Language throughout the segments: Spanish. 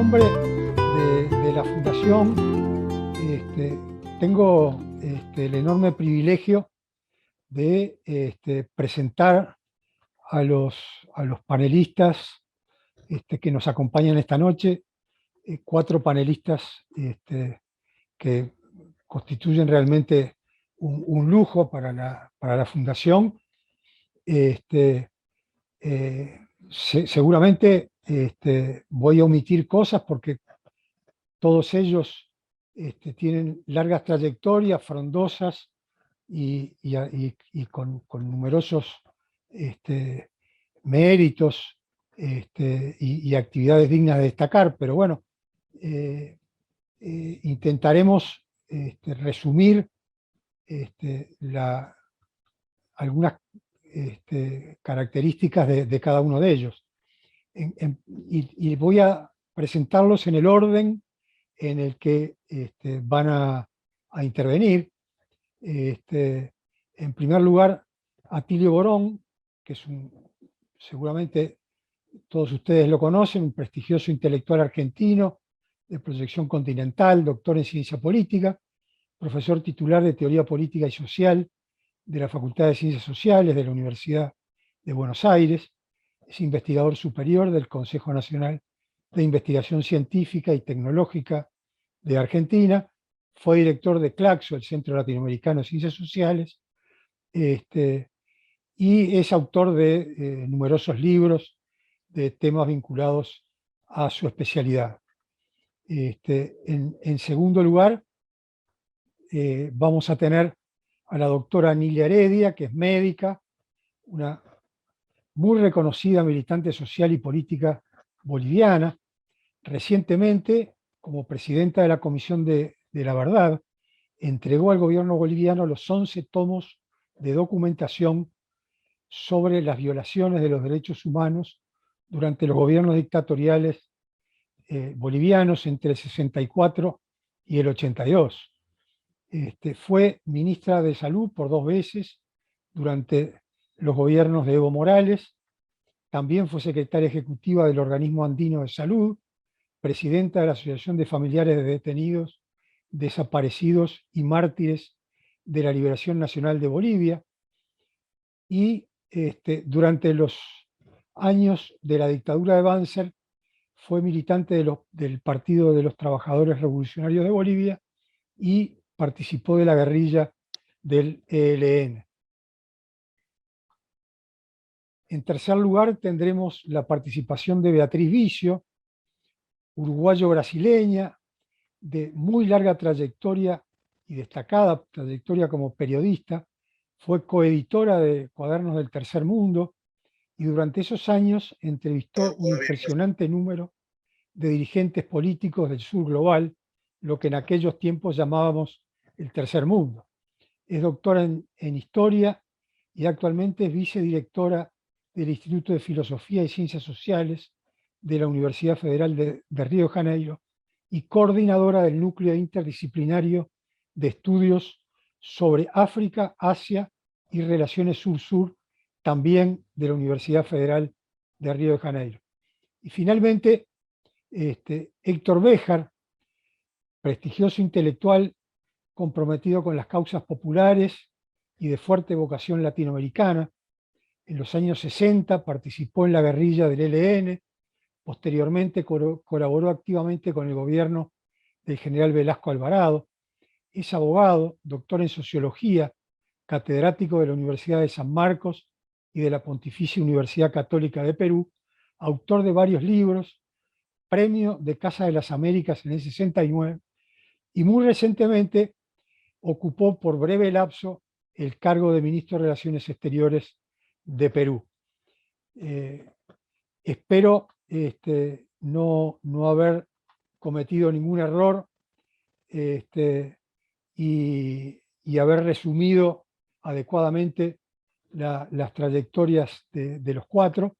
nombre de la Fundación, tengo el enorme privilegio de presentar a los panelistas que nos acompañan esta noche, 4 panelistas que constituyen realmente un lujo para la Fundación. Seguramente voy a omitir cosas porque todos ellos tienen largas trayectorias, frondosas y con numerosos méritos y actividades dignas de destacar, pero bueno, intentaremos resumir algunas características de cada uno de ellos. Y voy a presentarlos en el orden en el que van a intervenir. En primer lugar, Atilio Borón, que es seguramente todos ustedes lo conocen, un prestigioso intelectual argentino de proyección continental, doctor en ciencia política, profesor titular de Teoría Política y Social de la Facultad de Ciencias Sociales de la Universidad de Buenos Aires, es investigador superior del Consejo Nacional de Investigación Científica y Tecnológica de Argentina, fue director de CLACSO, el Centro Latinoamericano de Ciencias Sociales, y es autor de numerosos libros de temas vinculados a su especialidad. En segundo lugar, vamos a tener a la doctora Nilia Heredia, que es médica, una muy reconocida militante social y política boliviana. Recientemente, como presidenta de la Comisión de la Verdad, entregó al gobierno boliviano los 11 tomos de documentación sobre las violaciones de los derechos humanos durante los gobiernos dictatoriales bolivianos entre el 64 y el 82. Fue ministra de Salud por 2 veces durante los gobiernos de Evo Morales. También fue secretaria ejecutiva del Organismo Andino de Salud, presidenta de la Asociación de Familiares de Detenidos, Desaparecidos y Mártires de la Liberación Nacional de Bolivia. Y durante los años de la dictadura de Banzer fue militante del Partido de los Trabajadores Revolucionarios de Bolivia y participó de la guerrilla del ELN. En tercer lugar, tendremos la participación de Beatriz Vicio, uruguayo-brasileña, de muy larga trayectoria y destacada trayectoria como periodista. Fue coeditora de Cuadernos del Tercer Mundo y durante esos años entrevistó un impresionante número de dirigentes políticos del sur global, lo que en aquellos tiempos llamábamos el Tercer Mundo. Es doctora en Historia y actualmente es vicedirectora del Instituto de Filosofía y Ciencias Sociales de la Universidad Federal de Río de Janeiro y coordinadora del Núcleo Interdisciplinario de Estudios sobre África, Asia y Relaciones Sur-Sur, también de la Universidad Federal de Río de Janeiro. Y finalmente, Héctor Béjar, prestigioso intelectual comprometido con las causas populares y de fuerte vocación latinoamericana. En los años 60 participó en la guerrilla del ELN, posteriormente colaboró activamente con el gobierno del general Velasco Alvarado. Es abogado, doctor en sociología, catedrático de la Universidad de San Marcos y de la Pontificia Universidad Católica de Perú, autor de varios libros, premio de Casa de las Américas en el 69 y muy recientemente ocupó por breve lapso el cargo de ministro de Relaciones Exteriores de Perú. Espero no haber cometido ningún error y haber resumido adecuadamente las trayectorias de los 4.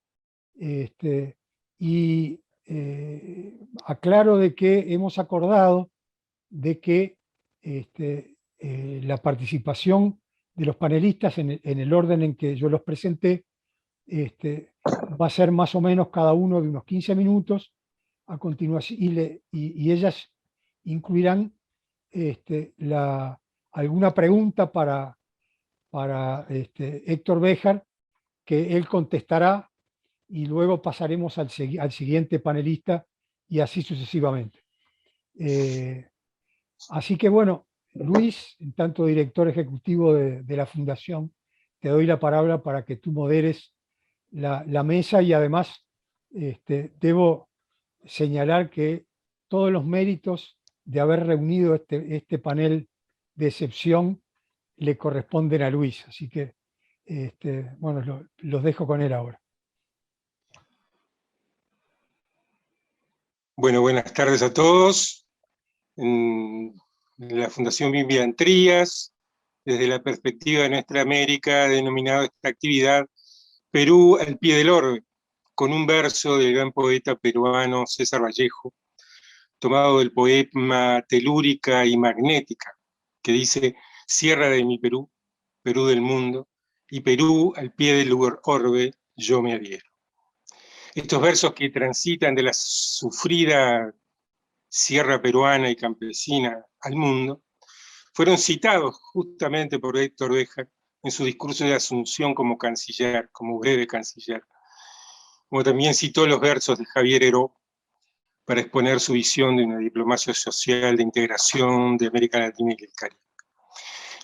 Aclaro de que hemos acordado de que la participación de los panelistas en el orden en que yo los presenté va a ser más o menos cada uno de unos 15 minutos, a continuación, y ellas incluirán alguna pregunta para Héctor Béjar, que él contestará, y luego pasaremos al siguiente panelista y así sucesivamente. Así que bueno, Luis, en tanto director ejecutivo de la Fundación, te doy la palabra para que tú moderes la mesa, y además debo señalar que todos los méritos de haber reunido este panel de excepción le corresponden a Luis. Así que, bueno, los dejo con él ahora. Bueno, buenas tardes a todos. En la Fundación Vivian Trías, desde la perspectiva de nuestra América, ha denominado esta actividad Perú al pie del orbe, con un verso del gran poeta peruano César Vallejo, tomado del poema Telúrica y Magnética, que dice: Sierra de mi Perú, Perú del mundo, y Perú al pie del orbe yo me adhiero. Estos versos que transitan de la sufrida sierra peruana y campesina al mundo, fueron citados justamente por Héctor Béjar en su discurso de Asunción como canciller, como breve canciller, como también citó los versos de Javier Heró para exponer su visión de una diplomacia social de integración de América Latina y el Caribe.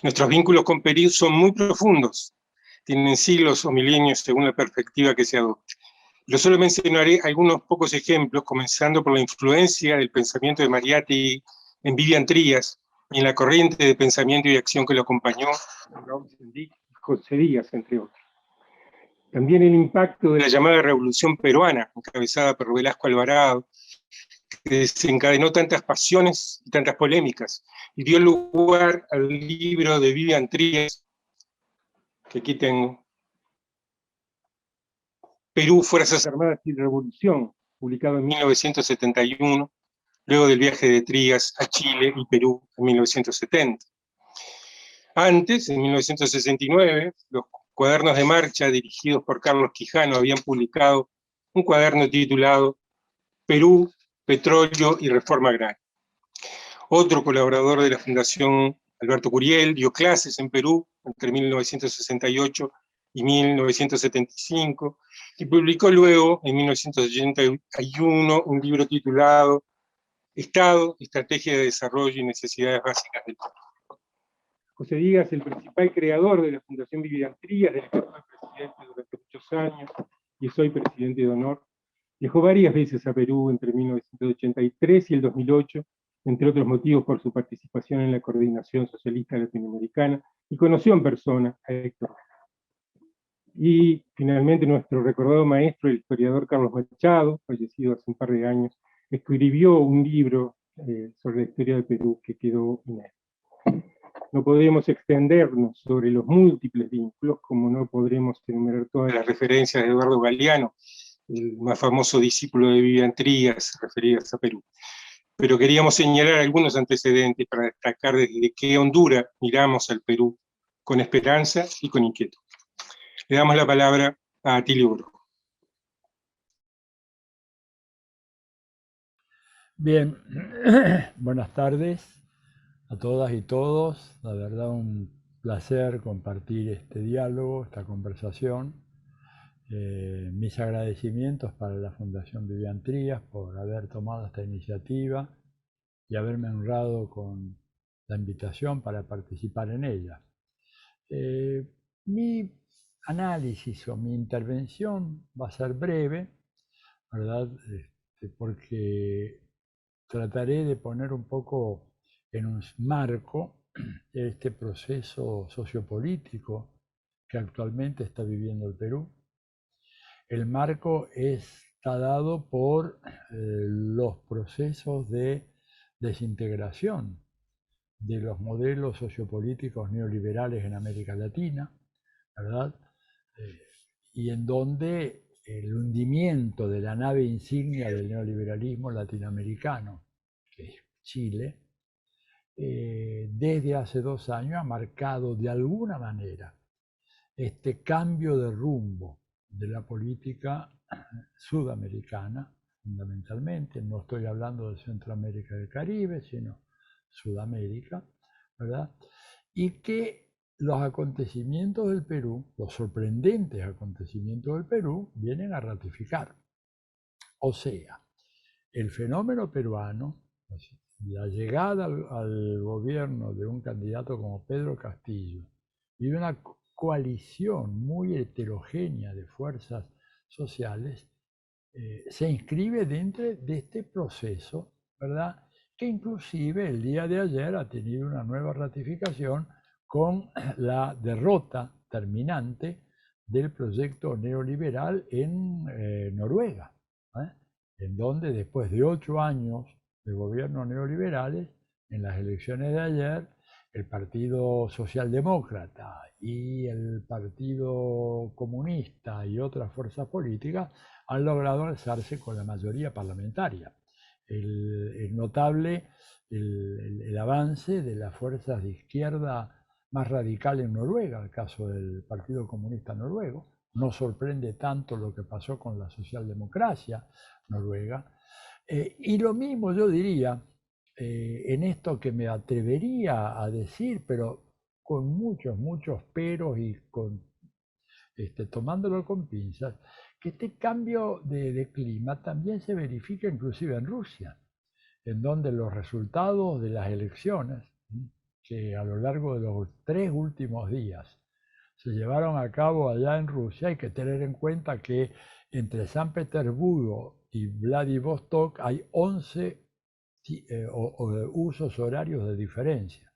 Nuestros vínculos con Perú son muy profundos, tienen siglos o milenios según la perspectiva que se adopte. Yo solo mencionaré algunos pocos ejemplos, comenzando por la influencia del pensamiento de Mariátegui en Vivian Trías y en la corriente de pensamiento y acción que lo acompañó, Raúl Sendic y José Díaz, entre otros. También el impacto de la llamada Revolución Peruana, encabezada por Velasco Alvarado, que desencadenó tantas pasiones y tantas polémicas, y dio lugar al libro de Vivian Trías, que aquí tengo, Perú, Fuerzas Armadas y Revolución, publicado en 1971, luego del viaje de Trías a Chile y Perú en 1970. Antes, en 1969, los Cuadernos de Marcha, dirigidos por Carlos Quijano, habían publicado un cuaderno titulado Perú, Petróleo y Reforma Agraria. Otro colaborador de la Fundación, Alberto Curiel, dio clases en Perú entre 1968 y 1975, y publicó luego, en 1981, un libro titulado Estado, Estrategia de Desarrollo y Necesidades Básicas del Perú. José Díaz, el principal creador de la Fundación Vivian Trías, del que fue presidente durante muchos años y soy presidente de honor, viajó varias veces a Perú entre 1983 y el 2008, entre otros motivos por su participación en la Coordinación Socialista Latinoamericana, y conoció en persona a Héctor. Y finalmente nuestro recordado maestro, el historiador Carlos Machado, fallecido hace un par de años, escribió un libro sobre la historia de Perú que quedó inédito. No podemos extendernos sobre los múltiples vínculos, como no podremos enumerar todas las referencias de Eduardo Galeano, el más famoso discípulo de Vivian Trías, referidas a Perú. Pero queríamos señalar algunos antecedentes para destacar desde qué Honduras miramos al Perú con esperanza y con inquietud. Le damos la palabra a Atilio Borgo. Bien, buenas tardes a todas y todos. La verdad, un placer compartir este diálogo, esta conversación. Mis agradecimientos para la Fundación Vivian Trías por haber tomado esta iniciativa y haberme honrado con la invitación para participar en ella. Mi análisis o mi intervención va a ser breve, ¿verdad? Porque trataré de poner un poco en un marco este proceso sociopolítico que actualmente está viviendo el Perú. El marco está dado por los procesos de desintegración de los modelos sociopolíticos neoliberales en América Latina, ¿verdad? Y en donde el hundimiento de la nave insignia del neoliberalismo latinoamericano, que es Chile, desde hace 2 años ha marcado de alguna manera este cambio de rumbo de la política sudamericana, fundamentalmente, no estoy hablando de Centroamérica y el Caribe, sino Sudamérica, ¿verdad? Y que los acontecimientos del Perú, los sorprendentes acontecimientos del Perú, vienen a ratificar. O sea, el fenómeno peruano, la llegada al gobierno de un candidato como Pedro Castillo y de una coalición muy heterogénea de fuerzas sociales, se inscribe dentro de este proceso, ¿verdad? Que inclusive el día de ayer ha tenido una nueva ratificación con la derrota terminante del proyecto neoliberal en Noruega, en donde después de 8 años de gobiernos neoliberales, en las elecciones de ayer, el Partido Socialdemócrata y el Partido Comunista y otras fuerzas políticas han logrado alzarse con la mayoría parlamentaria. Es notable el avance de las fuerzas de izquierda más radical en Noruega, el caso del Partido Comunista Noruego. No sorprende tanto lo que pasó con la socialdemocracia noruega. Y lo mismo yo diría, en esto que me atrevería a decir, pero con muchos peros y tomándolo con pinzas, que este cambio de clima también se verifica inclusive en Rusia, en donde los resultados de las elecciones, que a lo largo de los 3 últimos días se llevaron a cabo allá en Rusia, hay que tener en cuenta que entre San Petersburgo y Vladivostok hay 11 usos horarios de diferencia.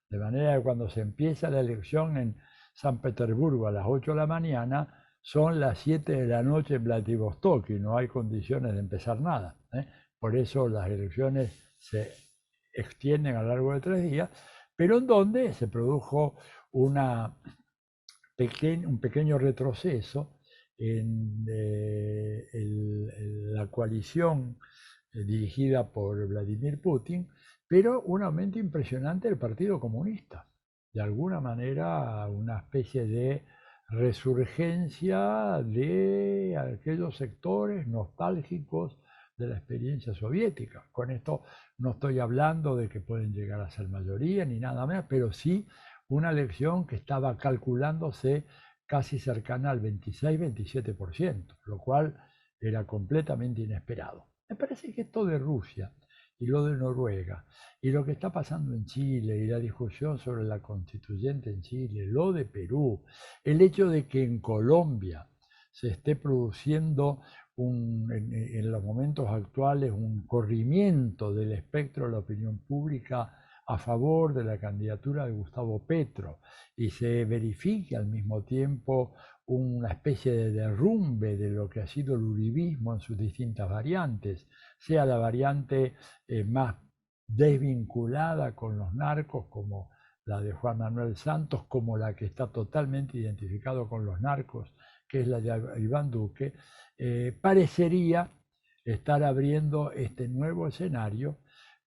De manera que cuando se empieza la elección en San Petersburgo a las 8 de la mañana, son las 7 de la noche en Vladivostok y no hay condiciones de empezar nada. Por eso las elecciones se extienden a lo largo de 3 días, pero en donde se produjo un pequeño retroceso en la coalición dirigida por Vladimir Putin, pero un aumento impresionante del Partido Comunista. De alguna manera, una especie de resurgencia de aquellos sectores nostálgicos de la experiencia soviética. Con esto no estoy hablando de que pueden llegar a ser mayoría ni nada más, pero sí una elección que estaba calculándose casi cercana al 26-27%, lo cual era completamente inesperado. Me parece que esto de Rusia y lo de Noruega y lo que está pasando en Chile y la discusión sobre la constituyente en Chile, lo de Perú, el hecho de que en Colombia se esté produciendo en los momentos actuales un corrimiento del espectro de la opinión pública a favor de la candidatura de Gustavo Petro y se verifique al mismo tiempo una especie de derrumbe de lo que ha sido el uribismo en sus distintas variantes, sea la variante más desvinculada con los narcos como la de Juan Manuel Santos, como la que está totalmente identificado con los narcos, que es la de Iván Duque, parecería estar abriendo este nuevo escenario.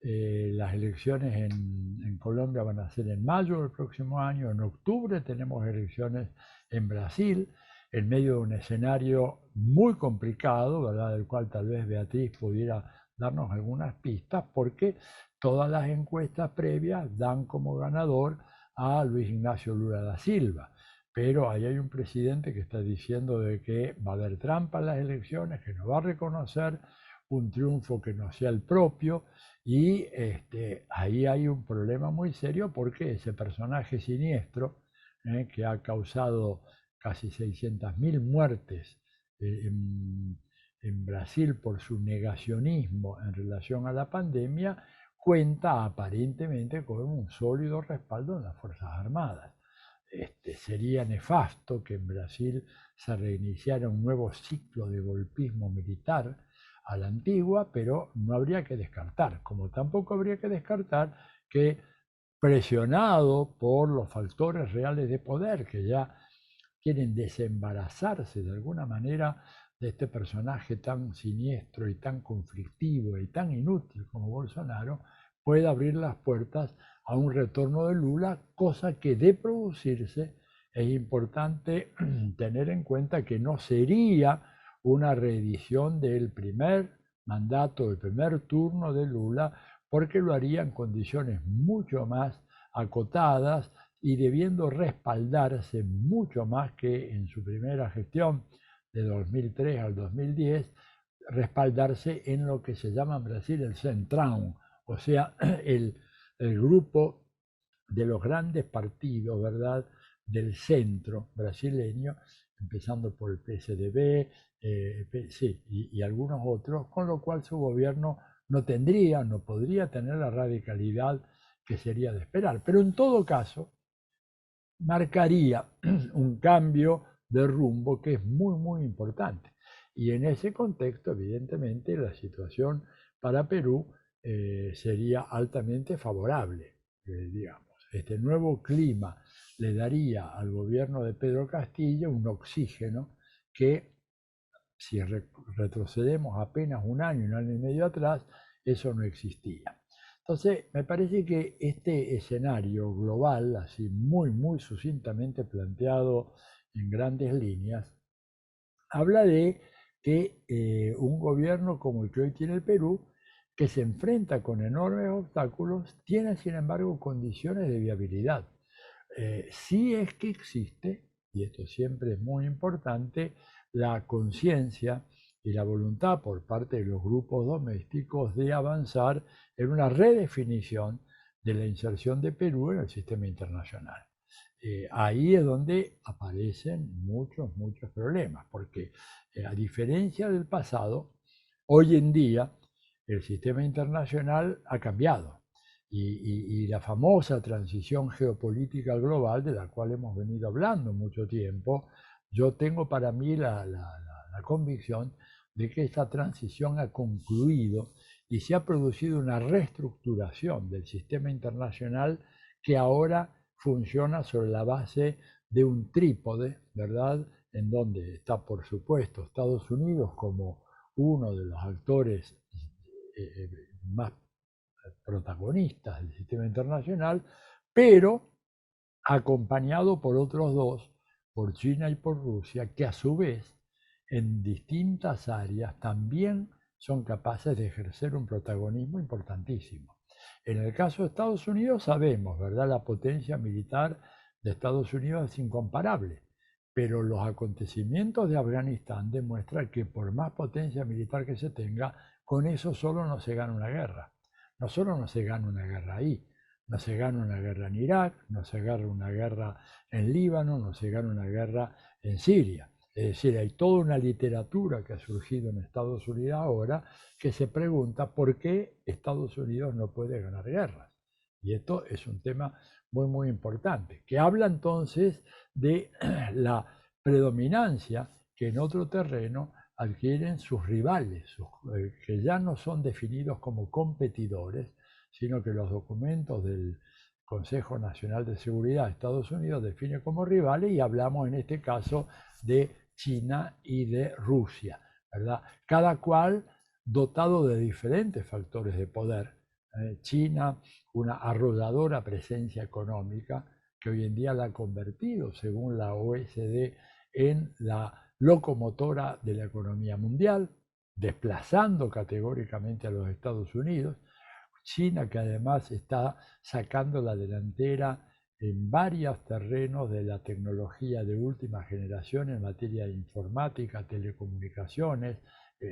Las elecciones en Colombia van a ser en mayo del próximo año, en octubre tenemos elecciones en Brasil, en medio de un escenario muy complicado, ¿verdad? Del cual tal vez Beatriz pudiera darnos algunas pistas, porque todas las encuestas previas dan como ganador a Luis Ignacio Lula da Silva. Pero ahí hay un presidente que está diciendo de que va a haber trampa en las elecciones, que no va a reconocer un triunfo que no sea el propio, y ahí hay un problema muy serio porque ese personaje siniestro que ha causado casi 600.000 muertes en Brasil por su negacionismo en relación a la pandemia, cuenta aparentemente con un sólido respaldo en las Fuerzas Armadas. Sería nefasto que en Brasil se reiniciara un nuevo ciclo de golpismo militar a la antigua, pero no habría que descartar, como tampoco habría que descartar que, presionado por los factores reales de poder que ya quieren desembarazarse de alguna manera de este personaje tan siniestro y tan conflictivo y tan inútil como Bolsonaro, puede abrir las puertas a un retorno de Lula, cosa que de producirse es importante tener en cuenta que no sería una reedición del primer mandato, el primer turno de Lula, porque lo haría en condiciones mucho más acotadas y debiendo respaldarse mucho más que en su primera gestión de 2003 al 2010, respaldarse en lo que se llama en Brasil el Centrão, o sea, el grupo de los grandes partidos, ¿verdad?, del centro brasileño, empezando por el PSDB, sí, y algunos otros, con lo cual su gobierno no podría tener la radicalidad que sería de esperar. Pero en todo caso, marcaría un cambio de rumbo que es muy, muy importante. Y en ese contexto, evidentemente, la situación para Perú sería altamente favorable, digamos. Este nuevo clima le daría al gobierno de Pedro Castillo un oxígeno que, si retrocedemos apenas un año y medio atrás, eso no existía. Entonces, me parece que este escenario global, así muy, muy sucintamente planteado en grandes líneas, habla de que un gobierno como el que hoy tiene el Perú, que se enfrenta con enormes obstáculos, tiene sin embargo condiciones de viabilidad. Sí es que existe, y esto siempre es muy importante, la conciencia y la voluntad por parte de los grupos domésticos de avanzar en una redefinición de la inserción de Perú en el sistema internacional. Ahí es donde aparecen muchos, muchos problemas, porque a diferencia del pasado, hoy en día el sistema internacional ha cambiado y la famosa transición geopolítica global de la cual hemos venido hablando mucho tiempo, yo tengo para mí la convicción de que esta transición ha concluido y se ha producido una reestructuración del sistema internacional que ahora funciona sobre la base de un trípode, ¿verdad?, en donde está, por supuesto, Estados Unidos como uno de los actores más protagonistas del sistema internacional, pero acompañado por otros dos, por China y por Rusia, que a su vez en distintas áreas también son capaces de ejercer un protagonismo importantísimo. En el caso de Estados Unidos sabemos, ¿verdad?, la potencia militar de Estados Unidos es incomparable, pero los acontecimientos de Afganistán demuestran que por más potencia militar que se tenga, con eso solo no se gana una guerra. No solo no se gana una guerra ahí, no se gana una guerra en Irak, no se gana una guerra en Líbano, no se gana una guerra en Siria. Es decir, hay toda una literatura que ha surgido en Estados Unidos ahora que se pregunta por qué Estados Unidos no puede ganar guerras. Y esto es un tema muy, muy importante, que habla entonces de la predominancia que en otro terreno adquieren sus rivales, que ya no son definidos como competidores, sino que los documentos del Consejo Nacional de Seguridad de Estados Unidos definen como rivales, y hablamos en este caso de China y de Rusia, ¿verdad? Cada cual dotado de diferentes factores de poder. China, una arrolladora presencia económica que hoy en día la ha convertido, según la OECD, en la locomotora de la economía mundial, desplazando categóricamente a los Estados Unidos. China, que además está sacando la delantera en varios terrenos de la tecnología de última generación en materia de informática, telecomunicaciones.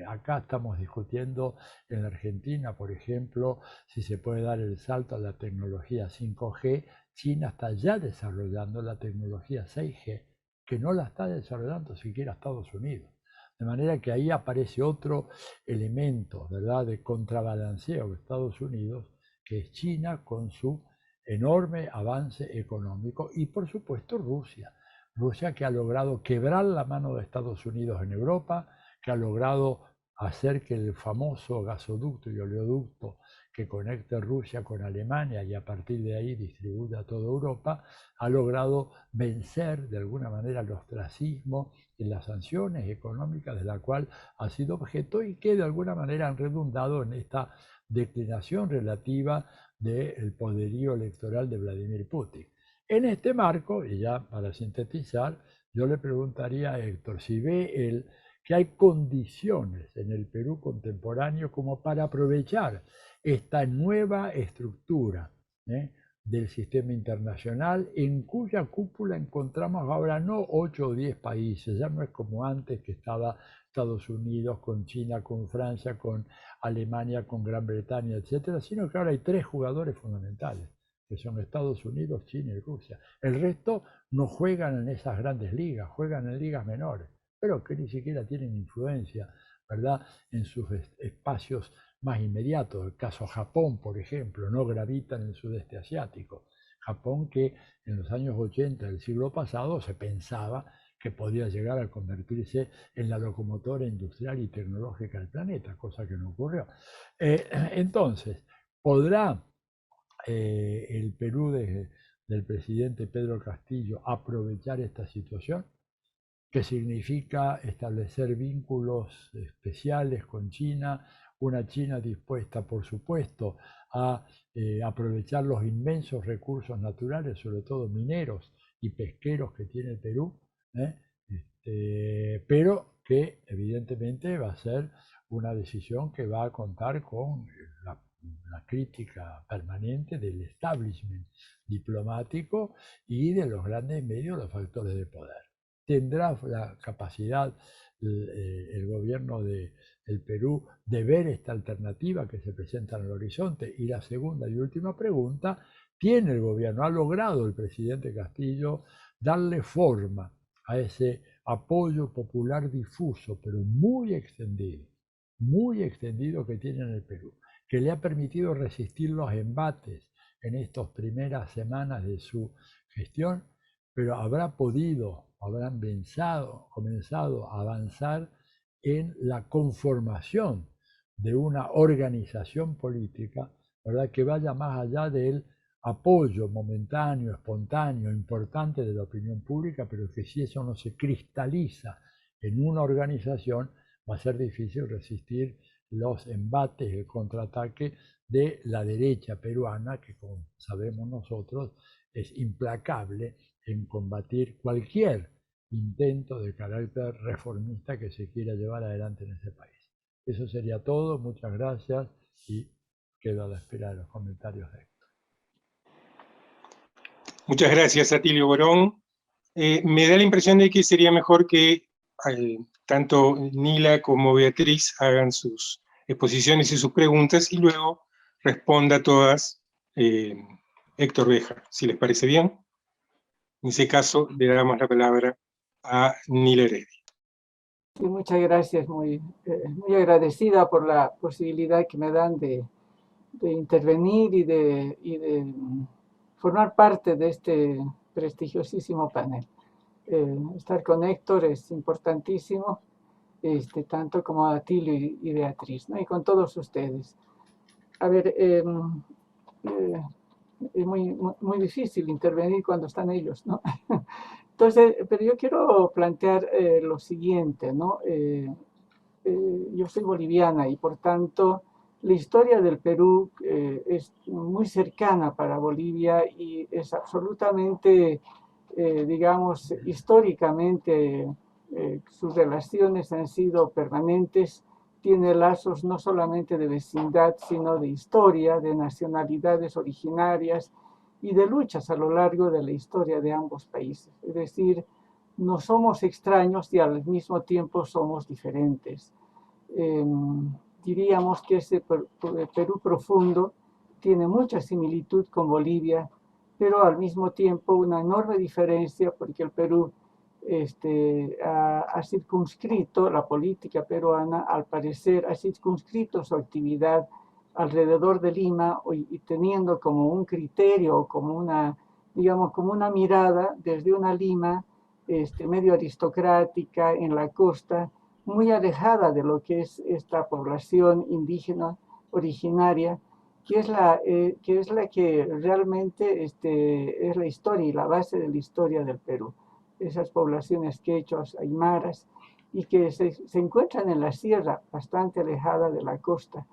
Acá estamos discutiendo en la Argentina, por ejemplo, si se puede dar el salto a la tecnología 5G. China está ya desarrollando la tecnología 6G, que no la está desarrollando siquiera Estados Unidos. De manera que ahí aparece otro elemento, ¿verdad?, de contrabalanceo de Estados Unidos, que es China con su enorme avance económico, y por supuesto Rusia. Rusia, que ha logrado quebrar la mano de Estados Unidos en Europa, que ha logrado hacer que el famoso gasoducto y oleoducto que conecte Rusia con Alemania y a partir de ahí distribuye a toda Europa, ha logrado vencer de alguna manera el ostracismo y las sanciones económicas de la cual ha sido objeto, y que de alguna manera han redundado en esta declinación relativa del poderío electoral de Vladimir Putin. En este marco, y ya para sintetizar, yo le preguntaría a Héctor si ve el que hay condiciones en el Perú contemporáneo como para aprovechar esta nueva estructura del sistema internacional, en cuya cúpula encontramos ahora no 8 o 10 países, ya no es como antes que estaba Estados Unidos con China, con Francia, con Alemania, con Gran Bretaña, etcétera, sino que ahora hay 3 jugadores fundamentales, que son Estados Unidos, China y Rusia. El resto no juegan en esas grandes ligas, juegan en ligas menores, pero que ni siquiera tienen influencia, ¿verdad?, en sus espacios más inmediatos. El caso Japón, por ejemplo, no gravita en el sudeste asiático. Japón, que en los años 80 del siglo pasado se pensaba que podía llegar a convertirse en la locomotora industrial y tecnológica del planeta, cosa que no ocurrió. Entonces, ¿podrá el Perú del presidente Pedro Castillo aprovechar esta situación? Que significa establecer vínculos especiales con China, una China dispuesta, por supuesto, a aprovechar los inmensos recursos naturales, sobre todo mineros y pesqueros que tiene el Perú, pero que evidentemente va a ser una decisión que va a contar con la crítica permanente del establishment diplomático y de los grandes medios, los factores de poder. ¿Tendrá la capacidad el gobierno del Perú de ver esta alternativa que se presenta en el horizonte? Y la segunda y última pregunta, ¿tiene el gobierno, ha logrado el presidente Castillo darle forma a ese apoyo popular difuso, pero muy extendido que tiene en el Perú, que le ha permitido resistir los embates en estas primeras semanas de su gestión, pero habrán comenzado a avanzar en la conformación de una organización política, ¿verdad?, que vaya más allá del apoyo momentáneo, espontáneo, importante de la opinión pública, pero que si eso no se cristaliza en una organización, va a ser difícil resistir los embates, el contraataque de la derecha peruana, que como sabemos nosotros es implacable en combatir cualquier intento de carácter reformista que se quiera llevar adelante en ese país. Eso sería todo, muchas gracias y quedo a la espera de los comentarios de Héctor. Muchas gracias, Atilio Borón. Me da la impresión de que sería mejor que tanto Nila como Beatriz hagan sus exposiciones y sus preguntas y luego responda todas Héctor Béjar, si les parece bien. En ese caso, le damos la palabra a Nila Heredia. Sí, muchas gracias, muy agradecida por la posibilidad que me dan de intervenir y de formar parte de este prestigiosísimo panel. Estar con Héctor es importantísimo, tanto como Atilio y Beatriz, ¿no?, y con todos ustedes. A ver, es muy difícil intervenir cuando están ellos, ¿no? Entonces, pero yo quiero plantear lo siguiente, ¿no? Yo soy boliviana y por tanto la historia del Perú es muy cercana para Bolivia y es absolutamente, digamos, históricamente sus relaciones han sido permanentes, tiene lazos no solamente de vecindad, sino de historia, de nacionalidades originarias y de luchas a lo largo de la historia de ambos países. Es decir, no somos extraños y al mismo tiempo somos diferentes. Diríamos que ese Perú profundo tiene mucha similitud con Bolivia, pero al mismo tiempo una enorme diferencia porque el Perú ha circunscrito la política peruana, al parecer ha circunscrito su actividad alrededor de Lima y teniendo como un criterio, como una, digamos, como una mirada desde una Lima medio aristocrática en la costa, muy alejada de lo que es esta población indígena originaria, que es la que realmente es la historia y la base de la historia del Perú. Esas poblaciones quechuas, aymaras, y que se encuentran en la sierra, bastante alejada de la costa.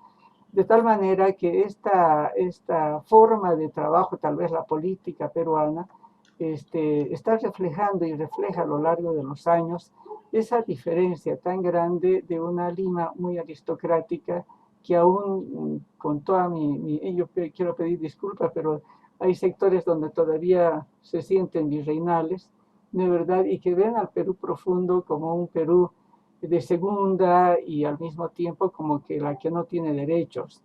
De tal manera que esta forma de trabajo, tal vez la política peruana, está reflejando y refleja a lo largo de los años esa diferencia tan grande de una Lima muy aristocrática que aún con toda yo quiero pedir disculpas, pero hay sectores donde todavía se sienten virreinales, de verdad, y que ven al Perú profundo como un Perú de segunda y al mismo tiempo como que la que no tiene derechos.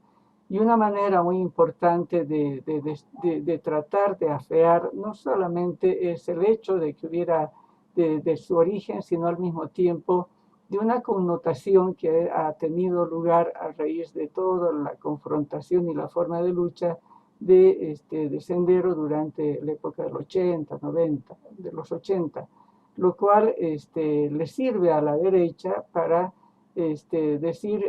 Y una manera muy importante de tratar de afear no solamente es el hecho de que hubiera de su origen, sino al mismo tiempo de una connotación que ha tenido lugar a raíz de toda la confrontación y la forma de lucha de Sendero durante la época del 80, 90, de los 80, lo cual le sirve a la derecha para decir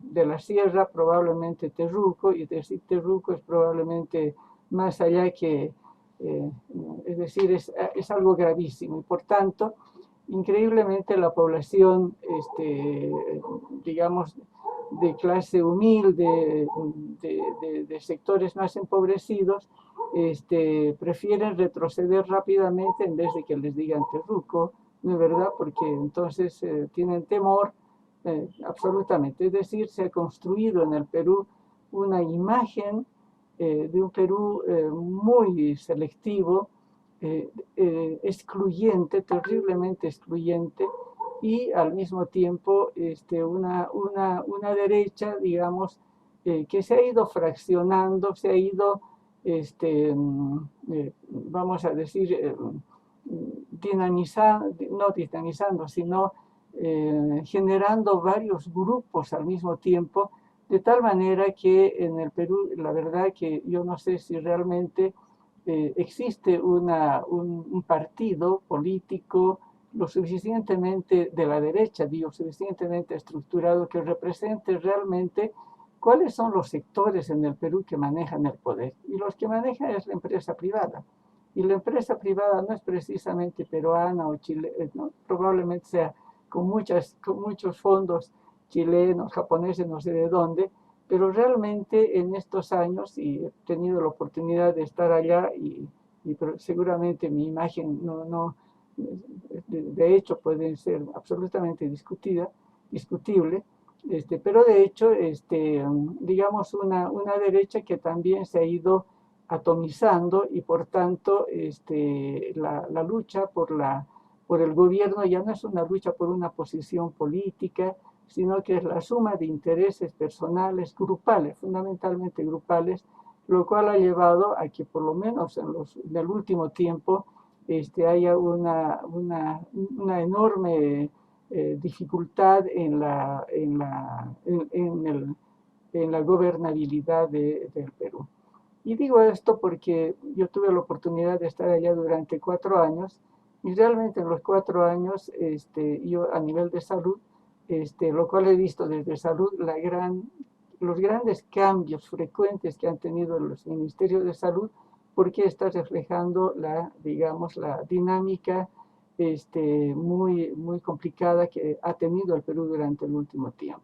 de la sierra probablemente Terruco, y decir Terruco es probablemente más allá que, es decir, es algo gravísimo, y por tanto, increíblemente la población, digamos, de clase humilde, de sectores más empobrecidos, prefieren retroceder rápidamente en vez de que les digan Terruco, ¿no es verdad? Porque entonces tienen temor, absolutamente. Es decir, se ha construido en el Perú una imagen de un Perú muy selectivo, excluyente, terriblemente excluyente, y al mismo tiempo una derecha, digamos, que se ha ido fraccionando, se ha ido, vamos a decir, no dinamizando, sino generando varios grupos al mismo tiempo, de tal manera que en el Perú, la verdad que yo no sé si realmente existe un partido político lo suficientemente de la derecha, digo, suficientemente estructurado que represente realmente cuáles son los sectores en el Perú que manejan el poder. Y los que manejan es la empresa privada. Y la empresa privada no es precisamente peruana o chilena, ¿no? Probablemente sea con muchos fondos chilenos, japoneses, no sé de dónde, pero realmente en estos años, y he tenido la oportunidad de estar allá, y seguramente mi imagen de hecho puede ser absolutamente discutible, pero de hecho, digamos, una derecha que también se ha ido atomizando, y por tanto la lucha por el gobierno ya no es una lucha por una posición política, sino que es la suma de intereses personales, grupales, fundamentalmente grupales, lo cual ha llevado a que por lo menos en el último tiempo haya una enorme dificultad en la gobernabilidad del Perú. Y digo esto porque yo tuve la oportunidad de estar allá durante 4 años, y realmente en los 4 años yo a nivel de salud, lo cual he visto desde salud, los grandes cambios frecuentes que han tenido los ministerios de salud, porque está reflejando digamos, la dinámica muy, muy complicada que ha tenido el Perú durante el último tiempo.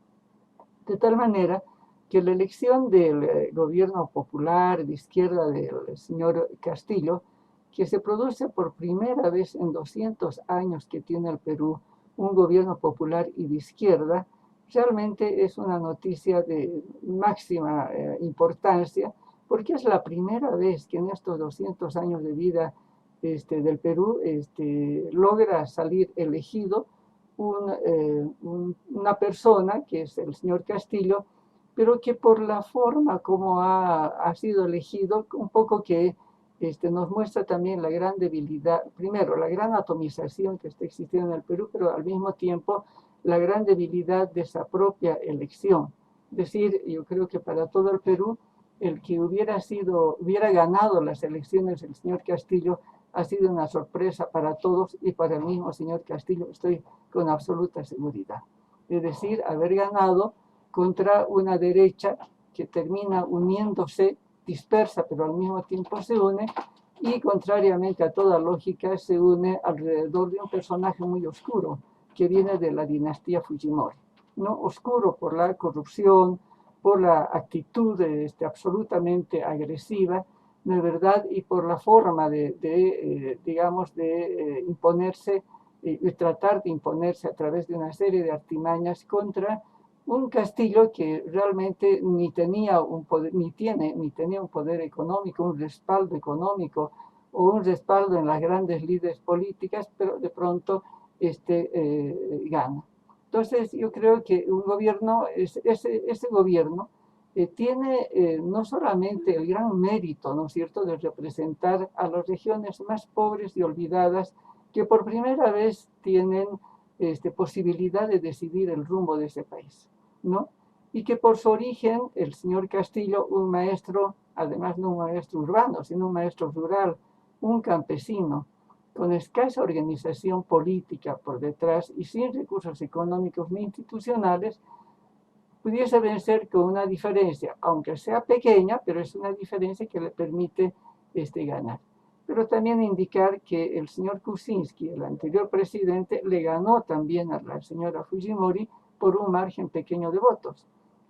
De tal manera que la elección del gobierno popular de izquierda del señor Castillo, que se produce por primera vez en 200 años que tiene el Perú un gobierno popular y de izquierda, realmente es una noticia de máxima importancia, porque es la primera vez que en estos 200 años de vida del Perú logra salir elegido una persona, que es el señor Castillo, pero que por la forma como ha sido elegido, un poco que nos muestra también la gran debilidad, primero la gran atomización que está existiendo en el Perú, pero al mismo tiempo la gran debilidad de esa propia elección. Es decir, yo creo que para todo el Perú, el que hubiera ganado las elecciones el señor Castillo ha sido una sorpresa para todos, y para el mismo señor Castillo estoy con absoluta seguridad. Es decir, haber ganado contra una derecha que termina uniéndose, dispersa, pero al mismo tiempo se une, y contrariamente a toda lógica se une alrededor de un personaje muy oscuro que viene de la dinastía Fujimori, ¿no? Oscuro por la corrupción, por la actitud absolutamente agresiva ¿no es verdad? Y por la forma digamos, imponerse y tratar de imponerse a través de una serie de artimañas contra un Castillo que realmente ni tenía un poder, ni tenía un poder económico, un respaldo económico o un respaldo en las grandes líderes políticas, pero de pronto gana. Entonces yo creo que un gobierno, ese gobierno tiene no solamente el gran mérito, ¿no es cierto?, de representar a las regiones más pobres y olvidadas que por primera vez tienen posibilidad de decidir el rumbo de ese país, ¿no? Y que por su origen el señor Castillo, un maestro, además no un maestro urbano, sino un maestro rural, un campesino, con escasa organización política por detrás y sin recursos económicos ni institucionales, pudiese vencer con una diferencia, aunque sea pequeña, pero es una diferencia que le permite ganar. Pero también indicar que el señor Kuczynski, el anterior presidente, le ganó también a la señora Fujimori por un margen pequeño de votos.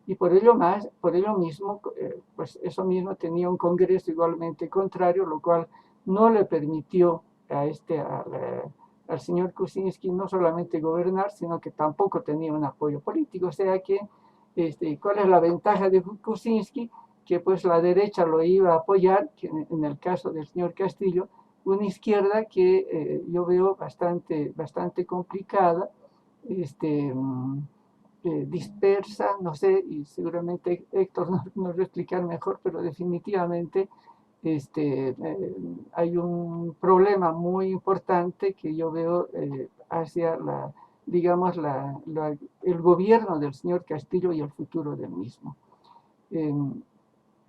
Y por ello mismo, pues eso mismo tenía un congreso igualmente contrario, lo cual no le permitió al señor Kuczynski no solamente gobernar, sino que tampoco tenía un apoyo político. O sea que, ¿cuál es la ventaja de Kuczynski? Que pues la derecha lo iba a apoyar, que en el caso del señor Castillo, una izquierda que yo veo bastante complicada, dispersa, no sé, y seguramente Héctor nos va a explicar mejor, pero definitivamente hay un problema muy importante que yo veo hacia digamos, el gobierno del señor Castillo y el futuro del mismo.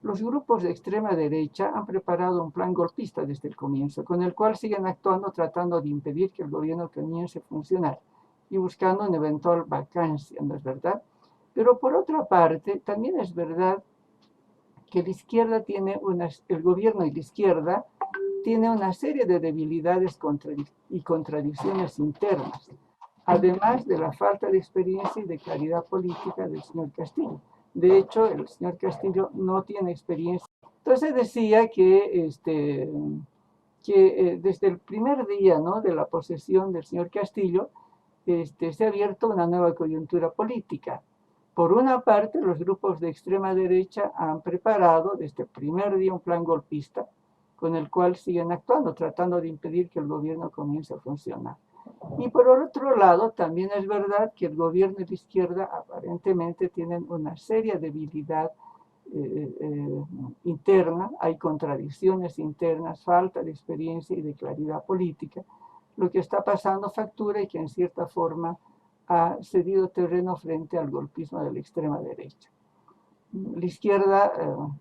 Los grupos de extrema derecha han preparado un plan golpista desde el comienzo, con el cual siguen actuando tratando de impedir que el gobierno comience a funcionar y buscando una eventual vacancia, ¿no es verdad? Pero por otra parte, también es verdad que la izquierda el gobierno y la izquierda tiene una serie de debilidades y contradicciones internas, además de la falta de experiencia y de claridad política del señor Castillo. De hecho, el señor Castillo no tiene experiencia. Entonces decía que, desde el primer día, ¿no?, de la posesión del señor Castillo, se ha abierto una nueva coyuntura política. Por una parte, los grupos de extrema derecha han preparado desde el primer día un plan golpista con el cual siguen actuando, tratando de impedir que el gobierno comience a funcionar. Y por otro lado, también es verdad que el gobierno y la izquierda aparentemente tienen una seria debilidad interna, hay contradicciones internas, falta de experiencia y de claridad política, lo que está pasando factura y que en cierta forma ha cedido terreno frente al golpismo de la extrema derecha. La izquierda,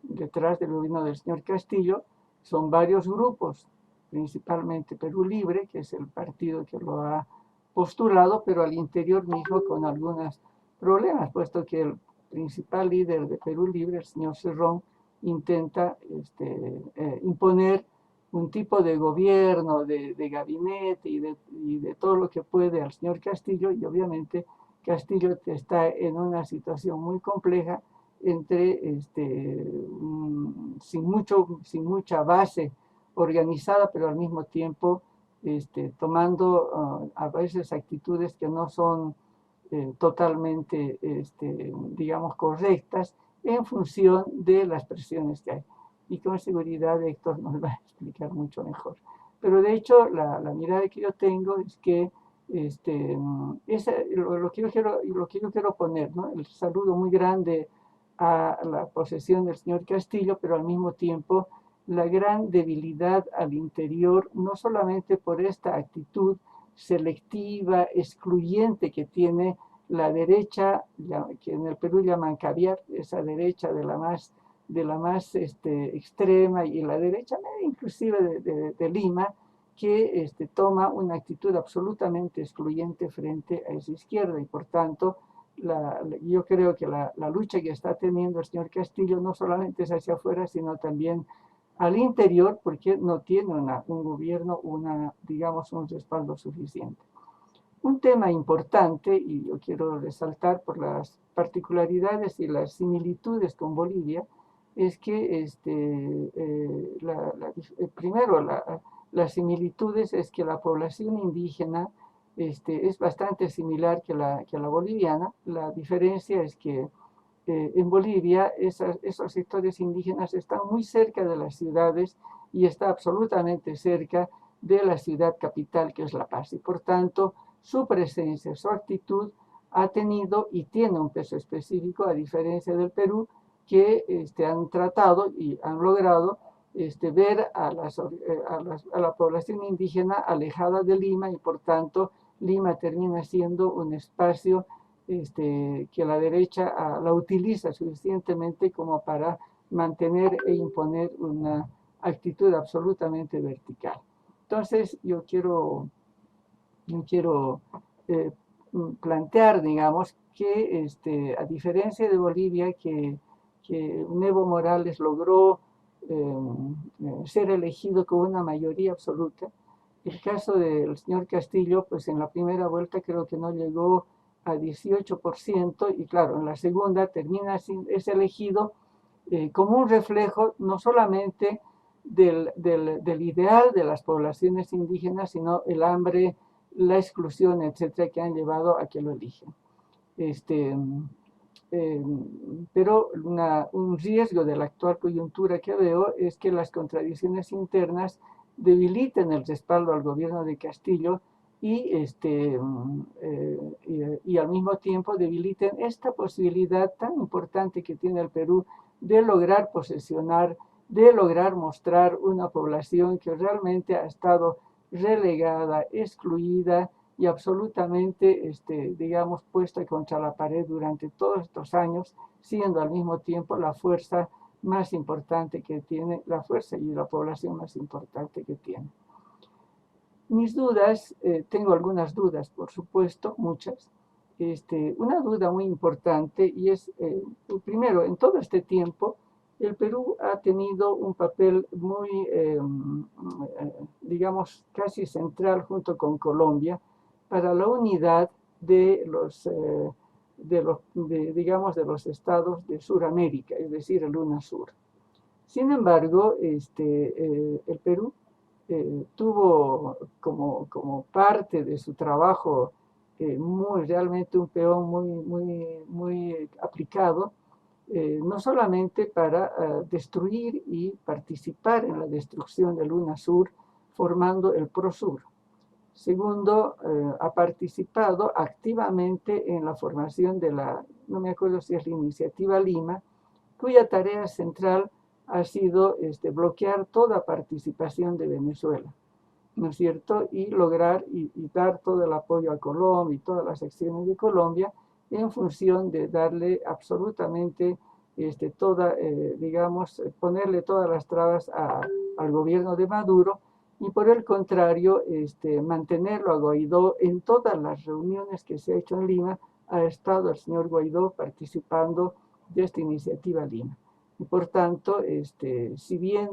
detrás del gobierno del señor Castillo, son varios grupos, principalmente Perú Libre, que es el partido que lo ha postulado, pero al interior mismo con algunos problemas, puesto que el principal líder de Perú Libre, el señor Cerrón, intenta imponer un tipo de gobierno, de gabinete y de todo lo que puede al señor Castillo, y obviamente Castillo está en una situación muy compleja sin mucha base organizada, pero al mismo tiempo tomando a veces actitudes que no son totalmente, digamos, correctas en función de las presiones que hay. Y con seguridad Héctor nos va a explicar mucho mejor. Pero de hecho, la mirada que yo tengo es que lo que yo quiero poner, ¿no?, el saludo muy grande a la posesión del señor Castillo, pero al mismo tiempo la gran debilidad al interior, no solamente por esta actitud selectiva, excluyente que tiene la derecha, que en el Perú llaman caviar, esa derecha de la más extrema, y la derecha inclusive de Lima, que toma una actitud absolutamente excluyente frente a esa izquierda, y por tanto yo creo que la lucha que está teniendo el señor Castillo no solamente es hacia afuera, sino también al interior, porque no tiene un gobierno, digamos, un respaldo suficiente. Un tema importante, y yo quiero resaltar por las particularidades y las similitudes con Bolivia, es que primero las similitudes es que la población indígena es bastante similar que la boliviana. La diferencia es que en Bolivia esos sectores indígenas están muy cerca de las ciudades y está absolutamente cerca de la ciudad capital, que es La Paz. Y por tanto, su presencia, su actitud ha tenido y tiene un peso específico, a diferencia del Perú, que han tratado y han logrado ver a la población indígena alejada de Lima, y por tanto Lima termina siendo un espacio que la derecha la utiliza suficientemente como para mantener e imponer una actitud absolutamente vertical. Entonces yo quiero plantear, digamos, que a diferencia de Bolivia, que Evo Morales logró ser elegido con una mayoría absoluta, el caso del señor Castillo, pues en la primera vuelta creo que no llegó a 18%, y claro, en la segunda es elegido como un reflejo no solamente del ideal de las poblaciones indígenas, sino el hambre, la exclusión, etcétera, que han llevado a que lo eligen. Pero un riesgo de la actual coyuntura que veo es que las contradicciones internas debiliten el respaldo al gobierno de Castillo y al mismo tiempo debiliten esta posibilidad tan importante que tiene el Perú de lograr posesionar, de lograr mostrar una población que realmente ha estado relegada, excluida y absolutamente, digamos, puesta contra la pared durante todos estos años, siendo al mismo tiempo la fuerza más importante que tiene, la fuerza y la población más importante que tiene. Mis dudas, tengo algunas dudas, por supuesto, muchas. Una duda muy importante, y es, primero, en todo este tiempo, el Perú ha tenido un papel muy, digamos, casi central junto con Colombia para la unidad de los, digamos, de los estados de Sudamérica, es decir, el UNASUR. Sin embargo, el Perú tuvo como parte de su trabajo realmente un peón muy aplicado, no solamente para destruir y participar en la destrucción del UNASUR formando el PROSUR. Segundo, ha participado activamente en la formación de no me acuerdo si es la Iniciativa Lima, cuya tarea central ha sido bloquear toda participación de Venezuela, ¿no es cierto? Y lograr y dar todo el apoyo a Colombia y todas las acciones de Colombia en función de darle absolutamente digamos, ponerle todas las trabas al gobierno de Maduro, y por el contrario, mantenerlo a Guaidó en todas las reuniones que se ha hecho en Lima. Ha estado el señor Guaidó participando de esta Iniciativa Lima. Y por tanto, si bien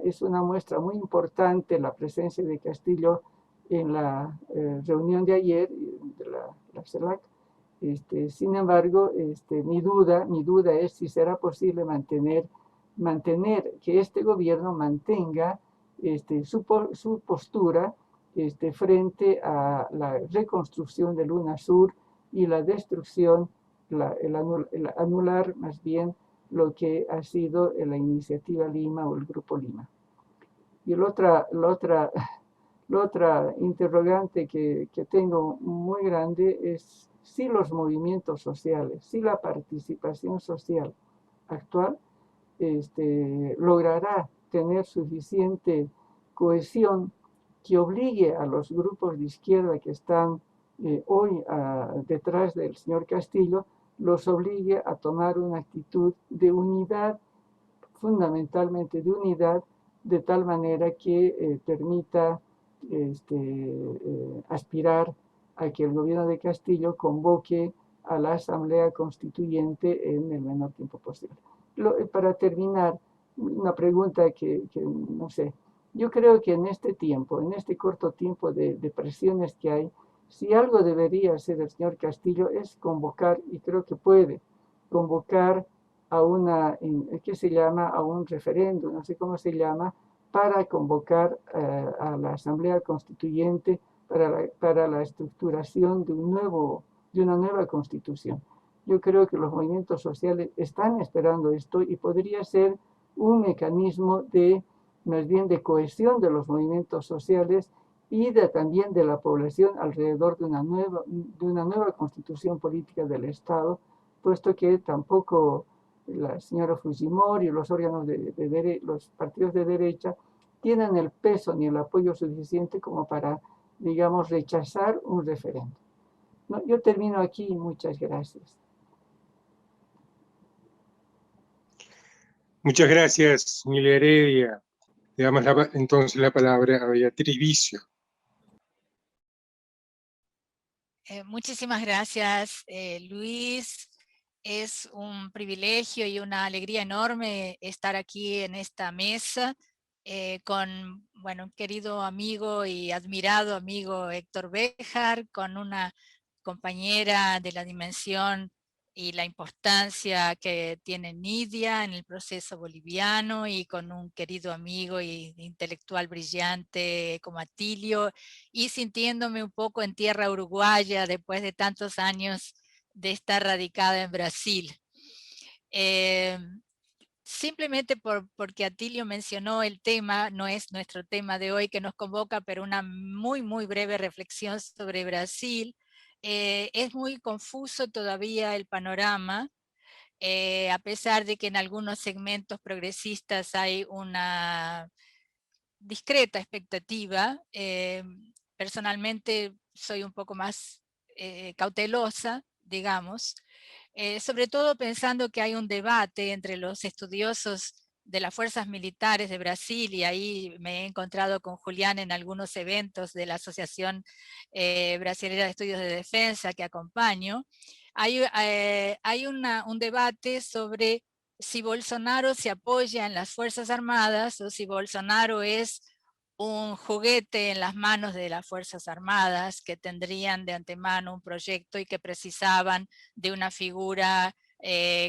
es una muestra muy importante la presencia de Castillo en la reunión de ayer de la CELAC, sin embargo, mi duda es si será posible mantener que este gobierno mantenga su postura frente a la reconstrucción del UNASUR y la destrucción, el anular más bien lo que ha sido la Iniciativa Lima o el Grupo Lima. Y la otra interrogante que tengo muy grande es si los movimientos sociales, si la participación social actual logrará tener suficiente cohesión que obligue a los grupos de izquierda que están hoy detrás del señor Castillo, los obligue a tomar una actitud de unidad, fundamentalmente de unidad, de tal manera que permita aspirar a que el gobierno de Castillo convoque a la Asamblea Constituyente en el menor tiempo posible. Para terminar, una pregunta que no sé, yo creo que en este tiempo, en este corto tiempo de presiones que hay, si algo debería hacer el señor Castillo es convocar, y creo que puede, convocar ¿qué se llama? A un referéndum, no sé cómo se llama, para convocar a la Asamblea Constituyente para la estructuración de una nueva constitución. Yo creo que los movimientos sociales están esperando esto y podría ser un mecanismo más bien de cohesión de los movimientos sociales y también de la población alrededor de una nueva constitución política del Estado, puesto que tampoco la señora Fujimori o los órganos los partidos de derecha tienen el peso ni el apoyo suficiente como para, digamos, rechazar un referéndum. No, yo termino aquí y muchas gracias. Muchas gracias, Emilia Heredia. Le damos entonces la palabra a Beatriz Vicio. Muchísimas gracias, Luis. Es un privilegio y una alegría enorme estar aquí en esta mesa con un querido amigo y admirado amigo Héctor Béjar, con una compañera de la dimensión y la importancia que tiene Nidia en el proceso boliviano, y con un querido amigo y intelectual brillante como Atilio, y sintiéndome un poco en tierra uruguaya después de tantos años de estar radicada en Brasil. Simplemente porque Atilio mencionó el tema, no es nuestro tema de hoy que nos convoca, pero una muy breve reflexión sobre Brasil. Es muy confuso todavía el panorama, a pesar de que en algunos segmentos progresistas hay una discreta expectativa. Personalmente soy un poco más cautelosa, digamos, sobre todo pensando que hay un debate entre los estudiosos de las fuerzas militares de Brasil, y ahí me he encontrado con Julián en algunos eventos de la Asociación Brasilera de Estudios de Defensa que acompaño. Hay un debate sobre si Bolsonaro se apoya en las Fuerzas Armadas o si Bolsonaro es un juguete en las manos de las Fuerzas Armadas, que tendrían de antemano un proyecto y que precisaban de una figura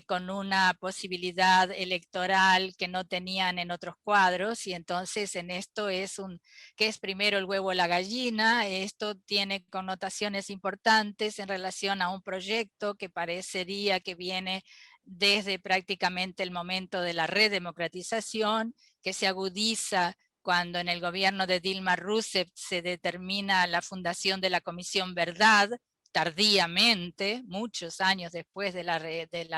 con una posibilidad electoral que no tenían en otros cuadros, y entonces en esto ¿qué es primero el huevo o la gallina? Esto tiene connotaciones importantes en relación a un proyecto que parecería que viene desde prácticamente el momento de la redemocratización, que se agudiza cuando en el gobierno de Dilma Rousseff se determina la fundación de la Comisión Verdad, tardíamente, muchos años después de la